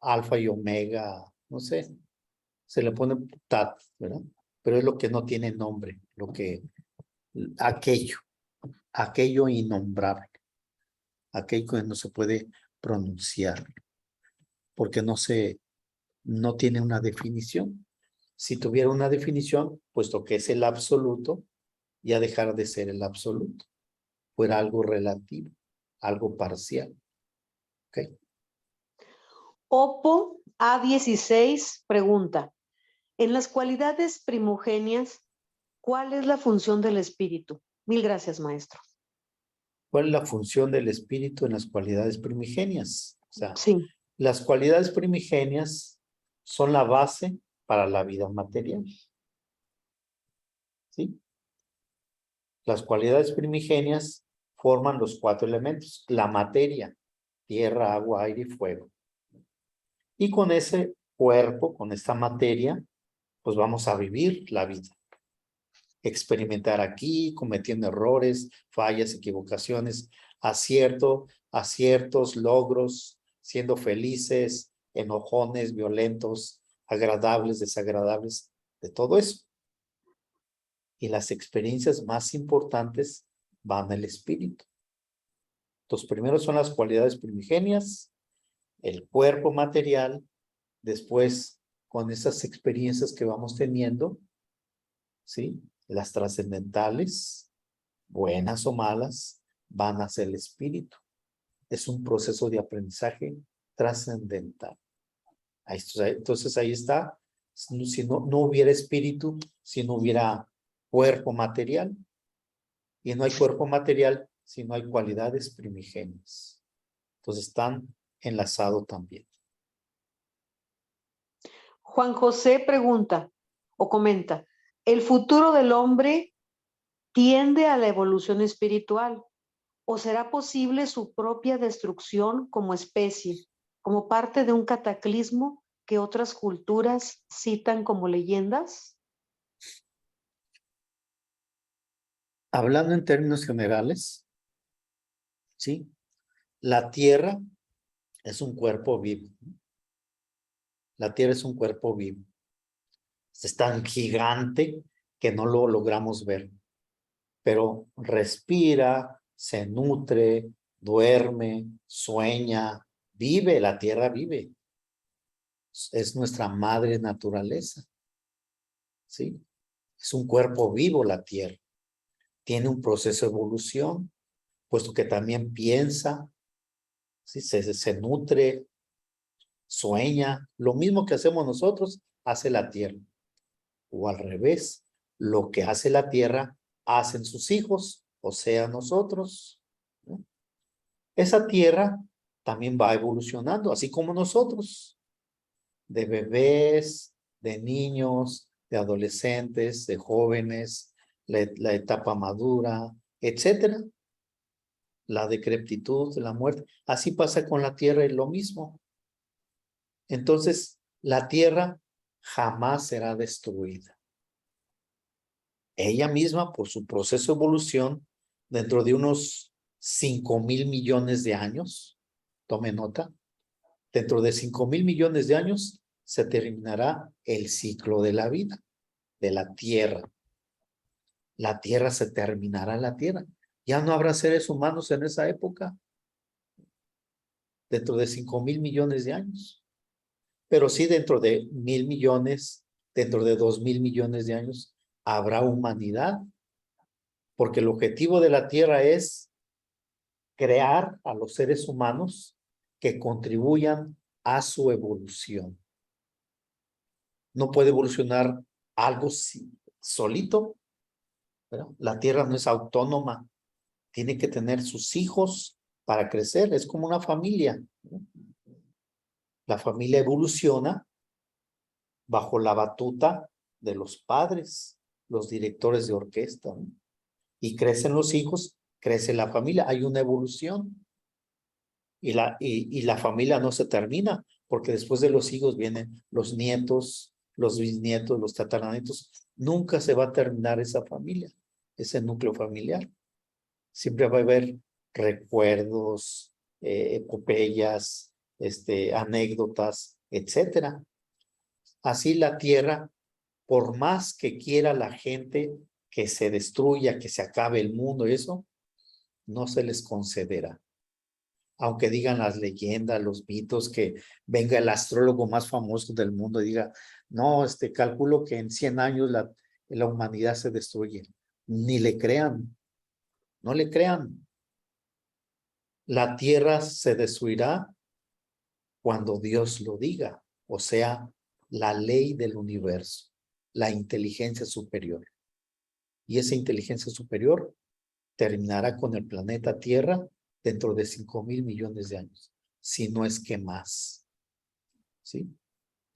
Alfa y Omega, no sé. Se le pone Tat, ¿verdad? Pero es lo que no tiene nombre, aquello innombrable, aquello que no se puede pronunciar, porque no tiene una definición. Si tuviera una definición, puesto que es el absoluto, ya dejará de ser el absoluto. fuera algo relativo, algo parcial. ¿Ok? Oppo A16 pregunta, en las cualidades primogenias, ¿cuál es la función del espíritu? Mil gracias, maestro. ¿Cuál es la función del espíritu en las cualidades primigenias? O sea, Sí, las cualidades primigenias son la base para la vida material. ¿Sí? Las cualidades primigenias forman los 4 elementos, la materia, tierra, agua, aire y fuego. Y con ese cuerpo, con esta materia, pues vamos a vivir la vida. Experimentar aquí, cometiendo errores, fallas, equivocaciones, aciertos, logros, siendo felices, enojones, violentos, agradables, desagradables, de todo eso. Y las experiencias más importantes van al espíritu. Los primeros son las cualidades primigenias, el cuerpo material, después con esas experiencias que vamos teniendo, ¿sí? Las trascendentales, buenas o malas, van hacia el espíritu. Es un proceso de aprendizaje trascendental. Entonces ahí está. Si no hubiera espíritu, si no hubiera cuerpo material, y no hay cuerpo material si no hay cualidades primigenias. Entonces están enlazados también. Juan José pregunta o comenta, ¿el futuro del hombre tiende a la evolución espiritual o será posible su propia destrucción como especie, como parte de un cataclismo que otras culturas citan como leyendas? Hablando en términos generales, ¿sí? La Tierra es un cuerpo vivo. La Tierra es un cuerpo vivo. Es tan gigante que no lo logramos ver, pero respira, se nutre, duerme, sueña, vive, la Tierra vive. Es nuestra madre naturaleza, ¿sí? Es un cuerpo vivo la Tierra. Tiene un proceso de evolución, puesto que también piensa, ¿sí? Se nutre, sueña. Lo mismo que hacemos nosotros, hace la Tierra. O al revés, lo que hace la Tierra, hacen sus hijos, o sea, nosotros, ¿no? Esa Tierra también va evolucionando, así como nosotros, de bebés, de niños, de adolescentes, de jóvenes, la etapa madura, etcétera. La decrepitud, la muerte. Así pasa con la Tierra y lo mismo. Entonces, la Tierra jamás será destruida. Ella misma, por su proceso de evolución, dentro de unos 5,000 millones de años, tome nota, dentro de 5,000 millones de años se terminará el ciclo de la vida, de la Tierra. La Tierra se terminará la Tierra. Ya no habrá seres humanos en esa época, dentro de 5,000 millones de años. Pero sí dentro de 1,000 millones, dentro de 2,000 millones de años, habrá humanidad, porque el objetivo de la Tierra es crear a los seres humanos que contribuyan a su evolución. No puede evolucionar algo solito, ¿verdad? La Tierra no es autónoma, tiene que tener sus hijos para crecer, es como una familia, ¿no? La familia evoluciona bajo la batuta de los padres, los directores de orquesta, ¿no? Y crecen los hijos, crece la familia, hay una evolución. Y la familia no se termina, porque después de los hijos vienen los nietos, los bisnietos, los tataranietos. Nunca se va a terminar esa familia, ese núcleo familiar. Siempre va a haber recuerdos, epopeyas, anécdotas, etcétera. Así la tierra, por más que quiera la gente que se destruya, que se acabe el mundo, eso no se les concederá. Aunque digan las leyendas, los mitos, que venga el astrólogo más famoso del mundo y diga, no, calculo que en 100 años la humanidad se destruye. Ni le crean, no le crean. La tierra se destruirá cuando Dios lo diga, o sea, la ley del universo, la inteligencia superior. Y esa inteligencia superior terminará con el planeta Tierra dentro de 5,000 millones de años, si no es que más. ¿Sí?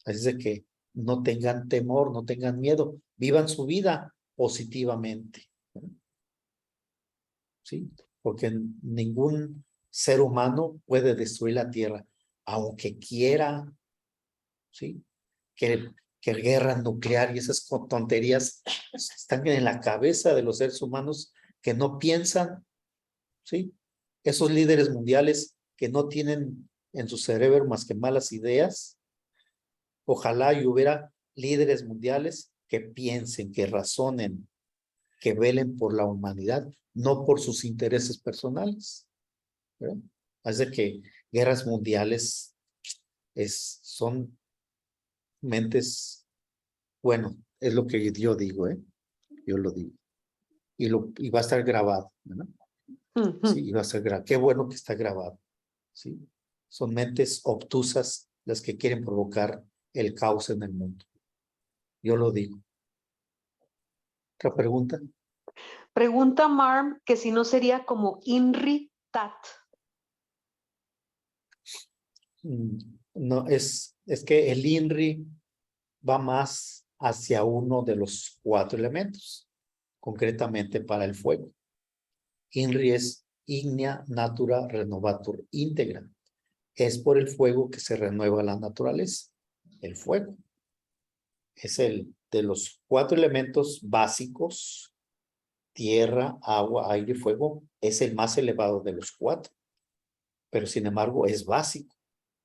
Así es que no tengan temor, no tengan miedo, vivan su vida positivamente. ¿Sí? Porque ningún ser humano puede destruir la Tierra, aunque quiera. ¿Sí? Que guerra nuclear y esas tonterías están en la cabeza de los seres humanos que no piensan. ¿Sí? Esos líderes mundiales que no tienen en su cerebro más que malas ideas. Ojalá y hubiera líderes mundiales que piensen, que razonen, que velen por la humanidad, no por sus intereses personales. ¿Verdad? Así que guerras mundiales son mentes, bueno, es lo que yo digo, yo lo digo. Y va a estar grabado, ¿verdad? Sí, y va a estar grabado. Qué bueno que está grabado. ¿Sí? Son mentes obtusas las que quieren provocar el caos en el mundo. Yo lo digo. ¿Otra pregunta? Pregunta Marm que si no sería como Inri Tat. No, es que el INRI va más hacia uno de los 4 elementos, concretamente para el fuego. INRI es Ignea Natura Renovatur Integra. Es por el fuego que se renueva la naturaleza. El fuego es el de los 4 elementos básicos: tierra, agua, aire y fuego. Es el más elevado de los 4, pero sin embargo es básico.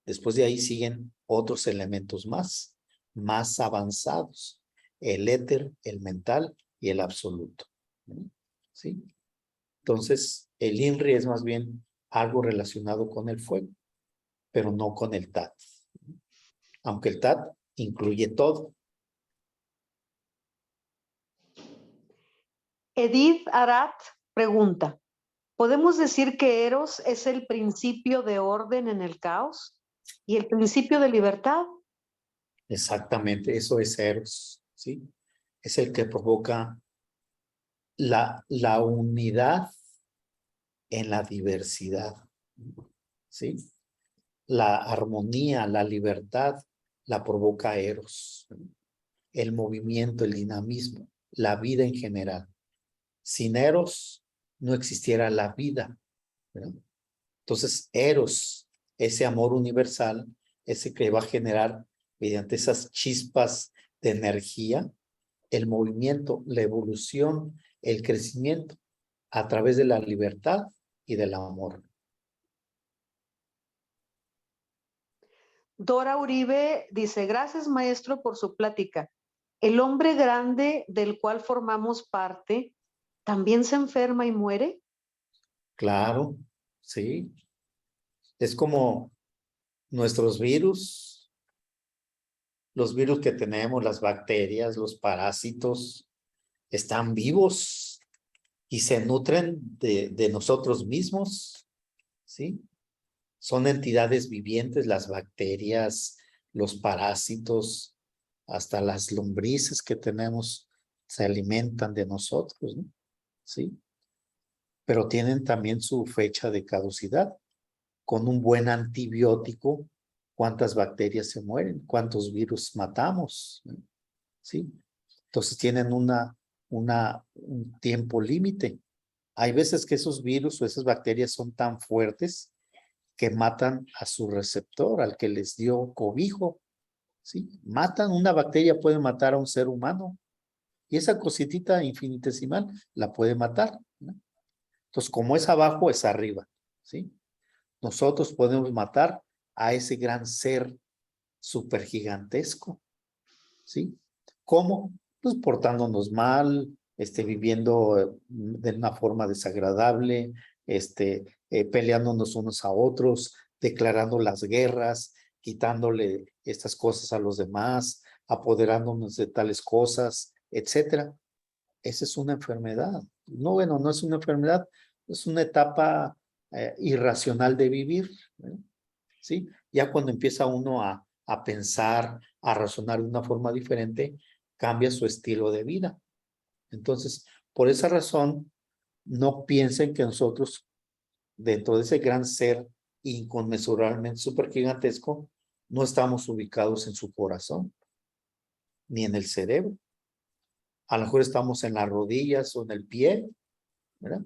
Después de ahí siguen otros elementos más avanzados: el éter, el mental y el absoluto. ¿Sí? Entonces, el INRI es más bien algo relacionado con el fuego, pero no con el TAT. Aunque el TAT incluye todo. Edith Arat pregunta, ¿podemos decir que Eros es el principio de orden en el caos y el principio de libertad? Exactamente, eso es Eros, ¿sí? Es el que provoca la unidad en la diversidad, ¿sí? La armonía, la libertad, la provoca Eros. El movimiento, el dinamismo, la vida en general. Sin Eros no existiera la vida, ¿verdad? Entonces, Eros, ese amor universal, ese que va a generar mediante esas chispas de energía, el movimiento, la evolución, el crecimiento a través de la libertad y del amor. Dora Uribe dice, gracias maestro por su plática. ¿El hombre grande del cual formamos parte también se enferma y muere? Claro, sí. Es como nuestros virus, los virus que tenemos, las bacterias, los parásitos, están vivos y se nutren de nosotros mismos, ¿sí? Son entidades vivientes, las bacterias, los parásitos, hasta las lombrices que tenemos se alimentan de nosotros, ¿no? ¿Sí? Pero tienen también su fecha de caducidad. Con un buen antibiótico, ¿cuántas bacterias se mueren? ¿Cuántos virus matamos? ¿Sí? Entonces tienen un tiempo límite. Hay veces que esos virus o esas bacterias son tan fuertes que matan a su receptor, al que les dio cobijo. ¿Sí? Matan, una bacteria puede matar a un ser humano y esa cositita infinitesimal la puede matar, ¿no? Entonces, como es abajo, es arriba. ¿Sí? Nosotros podemos matar a ese gran ser supergigantesco. ¿Sí? ¿Cómo? Pues portándonos mal, viviendo de una forma desagradable, peleándonos unos a otros, declarando las guerras, quitándole estas cosas a los demás, apoderándonos de tales cosas, etcétera. Esa es una enfermedad. No, bueno, no es una enfermedad, es una etapa irracional de vivir, ¿sí? Ya cuando empieza uno a pensar, a razonar de una forma diferente, cambia su estilo de vida. Entonces, por esa razón, no piensen que nosotros, dentro de ese gran ser inconmensurablemente supergigantesco, no estamos ubicados en su corazón, ni en el cerebro. A lo mejor estamos en las rodillas o en el pie, ¿verdad?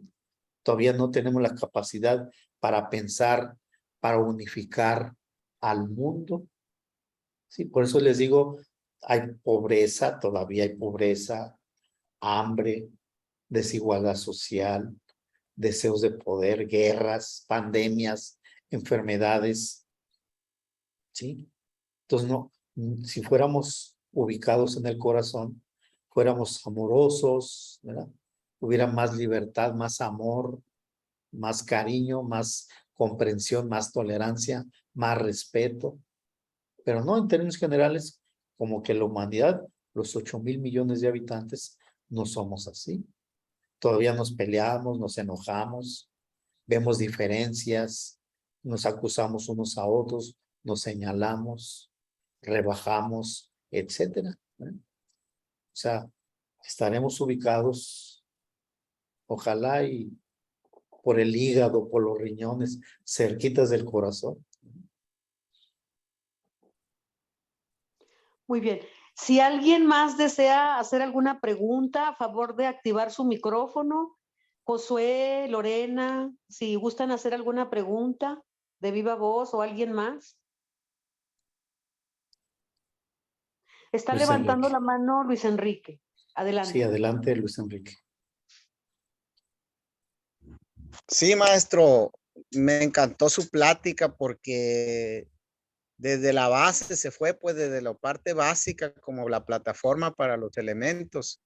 Todavía no tenemos la capacidad para pensar, para unificar al mundo. Sí, por eso les digo, hay pobreza, todavía hay pobreza, hambre, desigualdad social, deseos de poder, guerras, pandemias, enfermedades, ¿sí? Entonces, no, si fuéramos ubicados en el corazón, fuéramos amorosos, ¿verdad? Hubiera más libertad, más amor, más cariño, más comprensión, más tolerancia, más respeto. Pero no, en términos generales, como que la humanidad, los 8,000 millones de habitantes, no somos así. Todavía nos peleamos, nos enojamos, vemos diferencias, nos acusamos unos a otros, nos señalamos, rebajamos, etcétera, ¿eh? O sea, estaremos ubicados, ojalá y por el hígado, por los riñones, cerquitas del corazón. Muy bien. Si alguien más desea hacer alguna pregunta, a favor de activar su micrófono. Josué, Lorena, si gustan hacer alguna pregunta de viva voz o alguien más. Está Luis levantando Enrique. la mano Luis Enrique. Sí, Adelante. adelante, Luis Enrique. Sí, maestro, me encantó su plática porque desde la base se fue, pues desde la parte básica como la plataforma para los elementos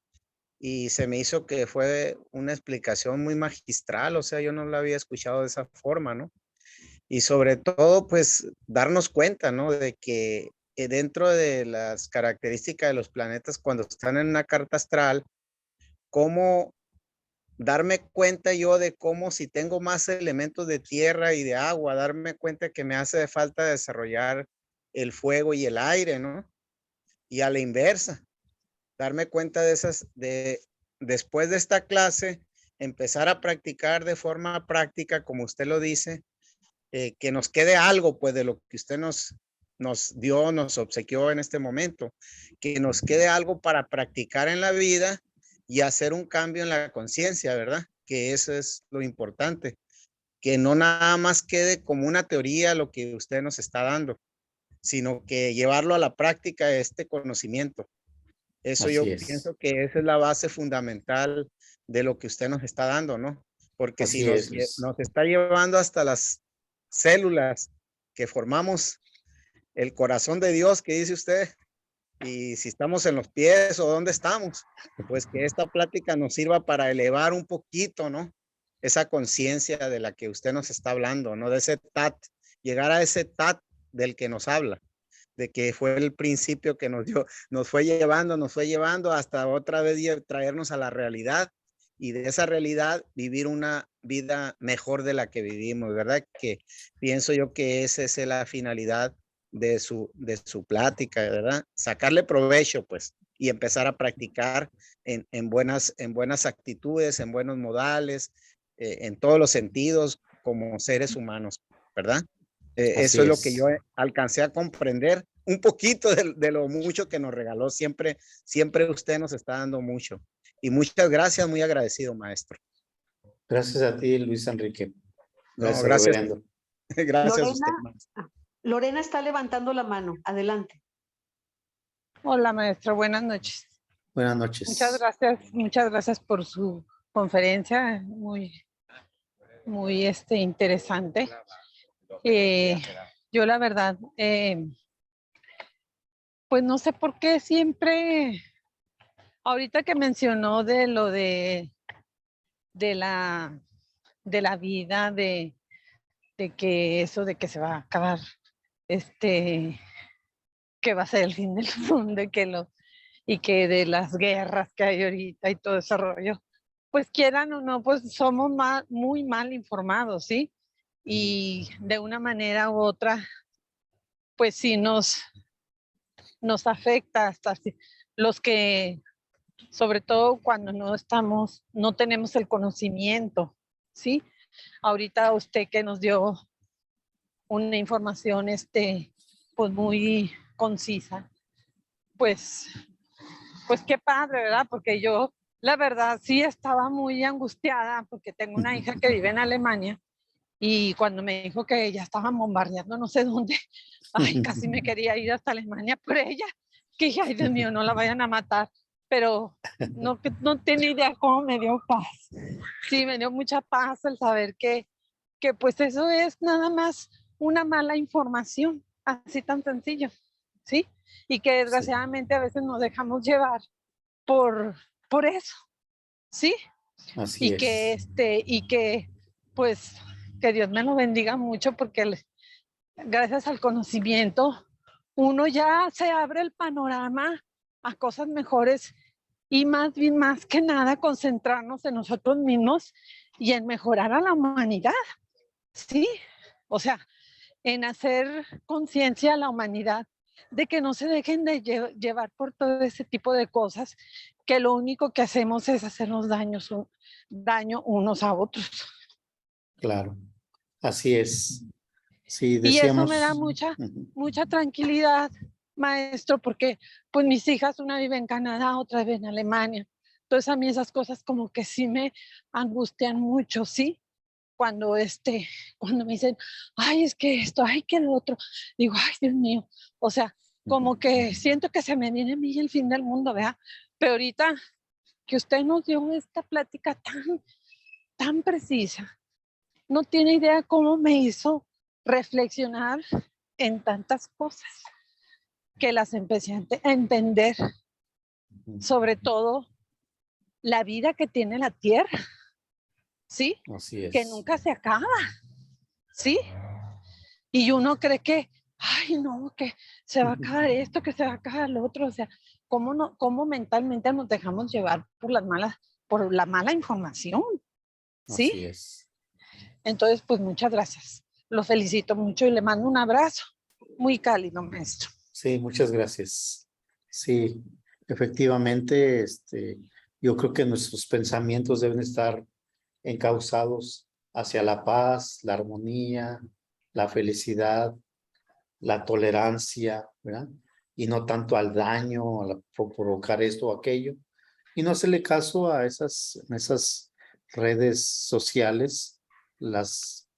y se me hizo que fue una explicación muy magistral, o sea, yo no la había escuchado de esa forma, ¿no? Y sobre todo, pues darnos cuenta, ¿no? De que dentro de las características de los planetas cuando están en una carta astral, cómo darme cuenta yo de cómo si tengo más elementos de tierra y de agua, darme cuenta que me hace falta desarrollar el fuego y el aire, ¿no? Y a la inversa, darme cuenta de esas, después de esta clase, empezar a practicar de forma práctica, como usted lo dice, que nos quede algo, pues, de lo que usted nos dio, nos obsequió en este momento, que nos quede algo para practicar en la vida y hacer un cambio en la conciencia, ¿verdad? Que eso es lo importante, que no nada más quede como una teoría lo que usted nos está dando, sino que llevarlo a la práctica este conocimiento. Eso Así yo es, pienso que esa es la base fundamental de lo que usted nos está dando, ¿no? Porque si así es, Luis. nos está llevando hasta las células que formamos el corazón de Dios que dice usted, y si estamos en los pies o dónde estamos, pues que esta plática nos sirva para elevar un poquito, ¿no? Esa conciencia de la que usted nos está hablando, ¿no? De ese tat, llegar a ese tat del que nos habla, de que fue el principio que nos dio, nos fue llevando hasta otra vez traernos a la realidad y de esa realidad vivir una vida mejor de la que vivimos, ¿verdad? Que pienso yo que esa es la finalidad de su plática, ¿verdad? Sacarle provecho, pues, y empezar a practicar en buenas actitudes, en buenos modales, en todos los sentidos como seres humanos, ¿verdad? Eso Así es lo que yo es. alcancé a comprender un poquito de lo mucho que nos regaló. Siempre usted nos está dando mucho. Y muchas gracias, muy agradecido, maestro. Gracias a ti, Luis Enrique. No, Gracias, gracias. reverendo. Gracias a Lorena, usted, maestro. Lorena está levantando la mano. Adelante. Hola, maestro. Buenas noches. Buenas noches. Muchas gracias por su conferencia, muy interesante. Yo la verdad, pues no sé por qué siempre, ahorita que mencionó de lo de la vida, de que eso de que se va a acabar, que va a ser el fin del mundo, y que de las guerras que hay ahorita y todo ese rollo, pues quieran o no, pues somos muy mal informados, ¿sí? y de una manera u otra, pues sí nos afecta hasta los que, sobre todo cuando no tenemos el conocimiento, ¿sí? Ahorita usted que nos dio una información, pues muy concisa, pues qué padre, ¿verdad? Porque yo, la verdad, sí estaba muy angustiada porque tengo una hija que vive en Alemania y cuando me dijo que ya estaban bombardeando no sé dónde, ay, casi me quería ir hasta Alemania por ella, que dije, ay, Dios mío, no la vayan a matar, pero no tenía idea cómo me dio paz. Sí, me dio mucha paz el saber que pues eso es nada más una mala información, así tan sencillo, ¿sí? Y que desgraciadamente a veces nos dejamos llevar por eso, ¿sí? Así es. Y que pues que Dios me lo bendiga mucho porque gracias al conocimiento uno ya se abre el panorama a cosas mejores y más que nada concentrarnos en nosotros mismos y en mejorar a la humanidad, ¿sí? O sea, en hacer conciencia a la humanidad de que no se dejen de llevar por todo ese tipo de cosas, que lo único que hacemos es hacernos daño unos a otros. Claro, así es. Sí, Y eso me da decíamos. mucha tranquilidad, maestro, porque pues mis hijas, una vive en Canadá, otra vive en Alemania. Entonces a mí esas cosas como que sí me angustian mucho, ¿sí? Cuando me dicen, ay, es que esto, ay, que lo otro, digo, ay, Dios mío, o sea, como que siento que se me viene a mí el fin del mundo, ¿verdad? Pero ahorita que usted nos dio esta plática tan precisa, no tiene idea cómo me hizo reflexionar en tantas cosas que las empecé a entender, sobre todo la vida que tiene la tierra, ¿sí? Así Que es. nunca se acaba, ¿sí? Y uno cree que, ay, no, que se va a acabar esto, que se va a acabar lo otro, o sea, cómo mentalmente nos dejamos llevar por la mala información, ¿sí? Así es. Entonces, pues muchas gracias. Lo felicito mucho y le mando un abrazo muy cálido, maestro. Sí, muchas gracias. Sí, efectivamente, yo creo que nuestros pensamientos deben estar encauzados hacia la paz, la armonía, la felicidad, la tolerancia, ¿verdad? Y no tanto al daño, provocar esto o aquello. Y no hacerle caso a esas redes sociales, las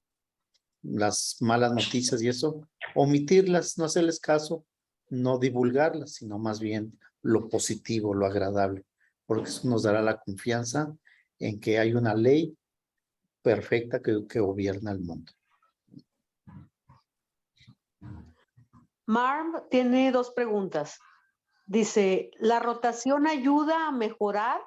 malas noticias y eso, omitirlas, no hacerles caso, no divulgarlas, sino más bien lo positivo, lo agradable, porque eso nos dará la confianza en que hay una ley perfecta que gobierna el mundo. Marm tiene 2 preguntas. Dice, ¿la rotación ayuda a mejorar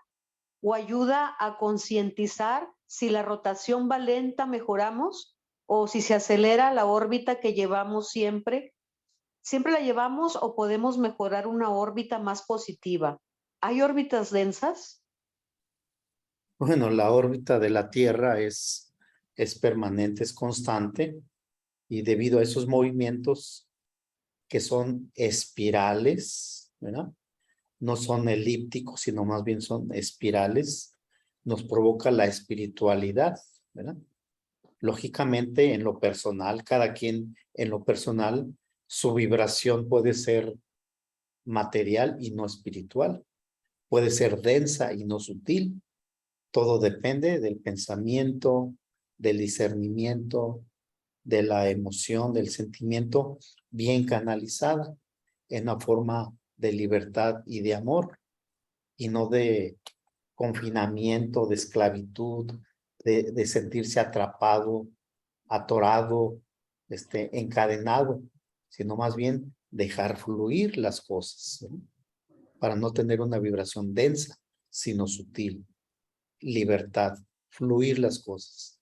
o ayuda a concientizar? Si la rotación va lenta, ¿mejoramos? O si se acelera la órbita que llevamos siempre la llevamos o podemos mejorar una órbita más positiva. ¿Hay órbitas densas? Bueno, la órbita de la Tierra es permanente, es constante, y debido a esos movimientos que son espirales, ¿verdad? No son elípticos, sino más bien son espirales, nos provoca la espiritualidad, ¿verdad? Lógicamente, en lo personal, cada quien en lo personal, su vibración puede ser material y no espiritual, puede ser densa y no sutil. Todo depende del pensamiento, del discernimiento, de la emoción, del sentimiento bien canalizada en una forma de libertad y de amor, y no de confinamiento, de esclavitud, de sentirse atrapado, atorado, encadenado, sino más bien dejar fluir las cosas, ¿no? Para no tener una vibración densa, sino sutil. Libertad, fluir las cosas.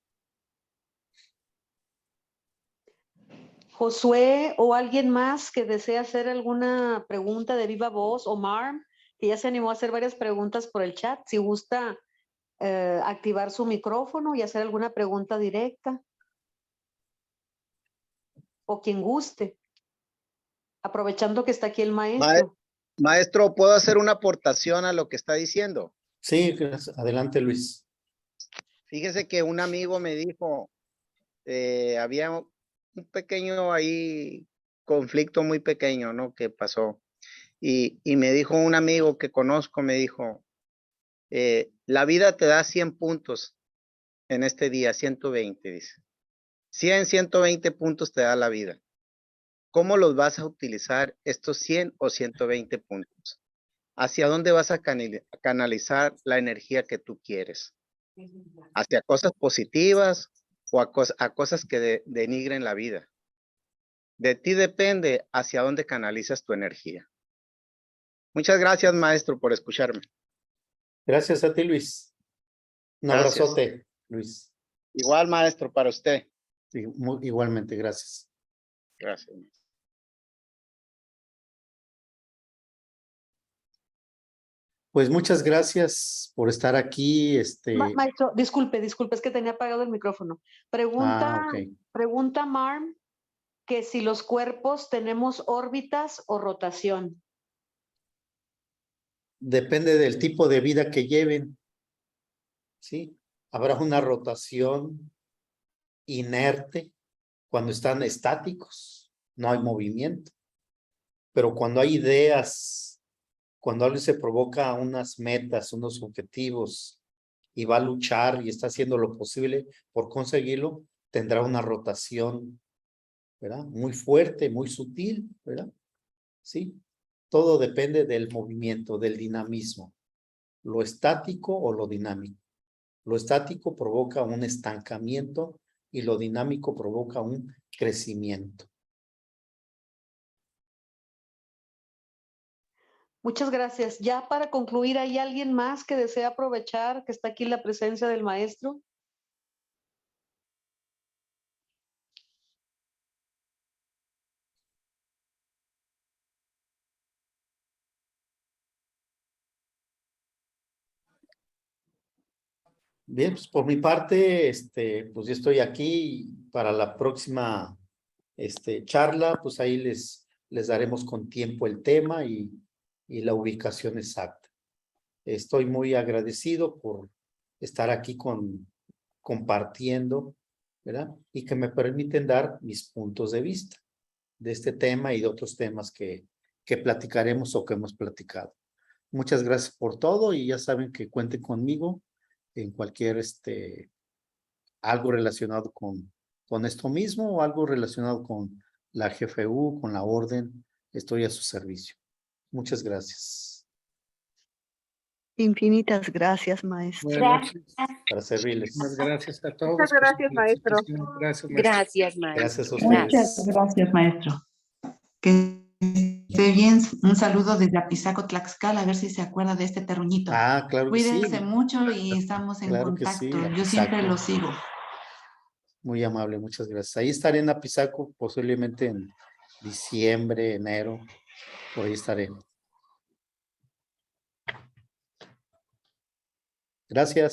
Josué o alguien más que desea hacer alguna pregunta de viva voz, o Marm, que ya se animó a hacer varias preguntas por el chat, si gusta activar su micrófono y hacer alguna pregunta directa. o quien guste. Aprovechando que está aquí el maestro. Maestro, ¿puedo hacer una aportación a lo que está diciendo? Sí, adelante, Luis. Fíjese que un amigo me dijo, había un pequeño ahí conflicto muy pequeño, ¿no? Que pasó. Y me dijo un amigo que conozco, me dijo, la vida te da 100 puntos en este día, 120, dice. 120 puntos te da la vida. ¿Cómo los vas a utilizar estos 100 o 120 puntos? ¿Hacia dónde vas a canalizar la energía que tú quieres? ¿Hacia cosas positivas o a cosas que denigren la vida? De ti depende hacia dónde canalizas tu energía. Muchas gracias, maestro, por escucharme. Gracias a ti, Luis. Un Gracias. abrazote, Luis. Igual, maestro, para usted. Igualmente, gracias. Gracias. Pues muchas gracias por estar aquí. Maestro, disculpe, es que tenía apagado el micrófono. Pregunta, ok. pregunta Marm que si los cuerpos tenemos órbitas o rotación. Depende del tipo de vida que lleven. Sí, habrá una rotación inerte cuando están estáticos, no hay movimiento. Pero cuando hay ideas, cuando alguien se provoca unas metas, unos objetivos y va a luchar y está haciendo lo posible por conseguirlo, tendrá una rotación, ¿verdad? Muy fuerte, muy sutil, ¿verdad? Sí, todo depende del movimiento, del dinamismo, lo estático o lo dinámico. Lo estático provoca un estancamiento y lo dinámico provoca un crecimiento. Muchas gracias. Ya para concluir, ¿hay alguien más que desea aprovechar que está aquí la presencia del maestro? Bien, pues por mi parte, pues yo estoy aquí para la próxima charla, pues ahí les daremos con tiempo el tema y la ubicación exacta. Estoy muy agradecido por estar aquí compartiendo, ¿verdad? Y que me permiten dar mis puntos de vista de este tema y de otros temas que platicaremos o que hemos platicado. Muchas gracias por todo y ya saben que cuenten conmigo en cualquier algo relacionado con esto mismo o algo relacionado con la GFU, con la orden, estoy a su servicio. Muchas gracias. Infinitas gracias, maestro. Buenas noches. Para servirles. Muchas gracias a todos. Muchas gracias, maestro. Gracias, maestro. Gracias, maestro. Gracias a ustedes. Muchas gracias, maestro. Que esté bien. Un saludo desde Apizaco, Tlaxcala, a ver si se acuerda de este terruñito. Ah, claro que sí. Cuídense mucho y estamos en Claro que contacto. sí, Yo siempre Apizaco. lo sigo. Muy amable, muchas gracias. Ahí estaré en Apizaco, posiblemente en diciembre, enero, por ahí estaré. Gracias.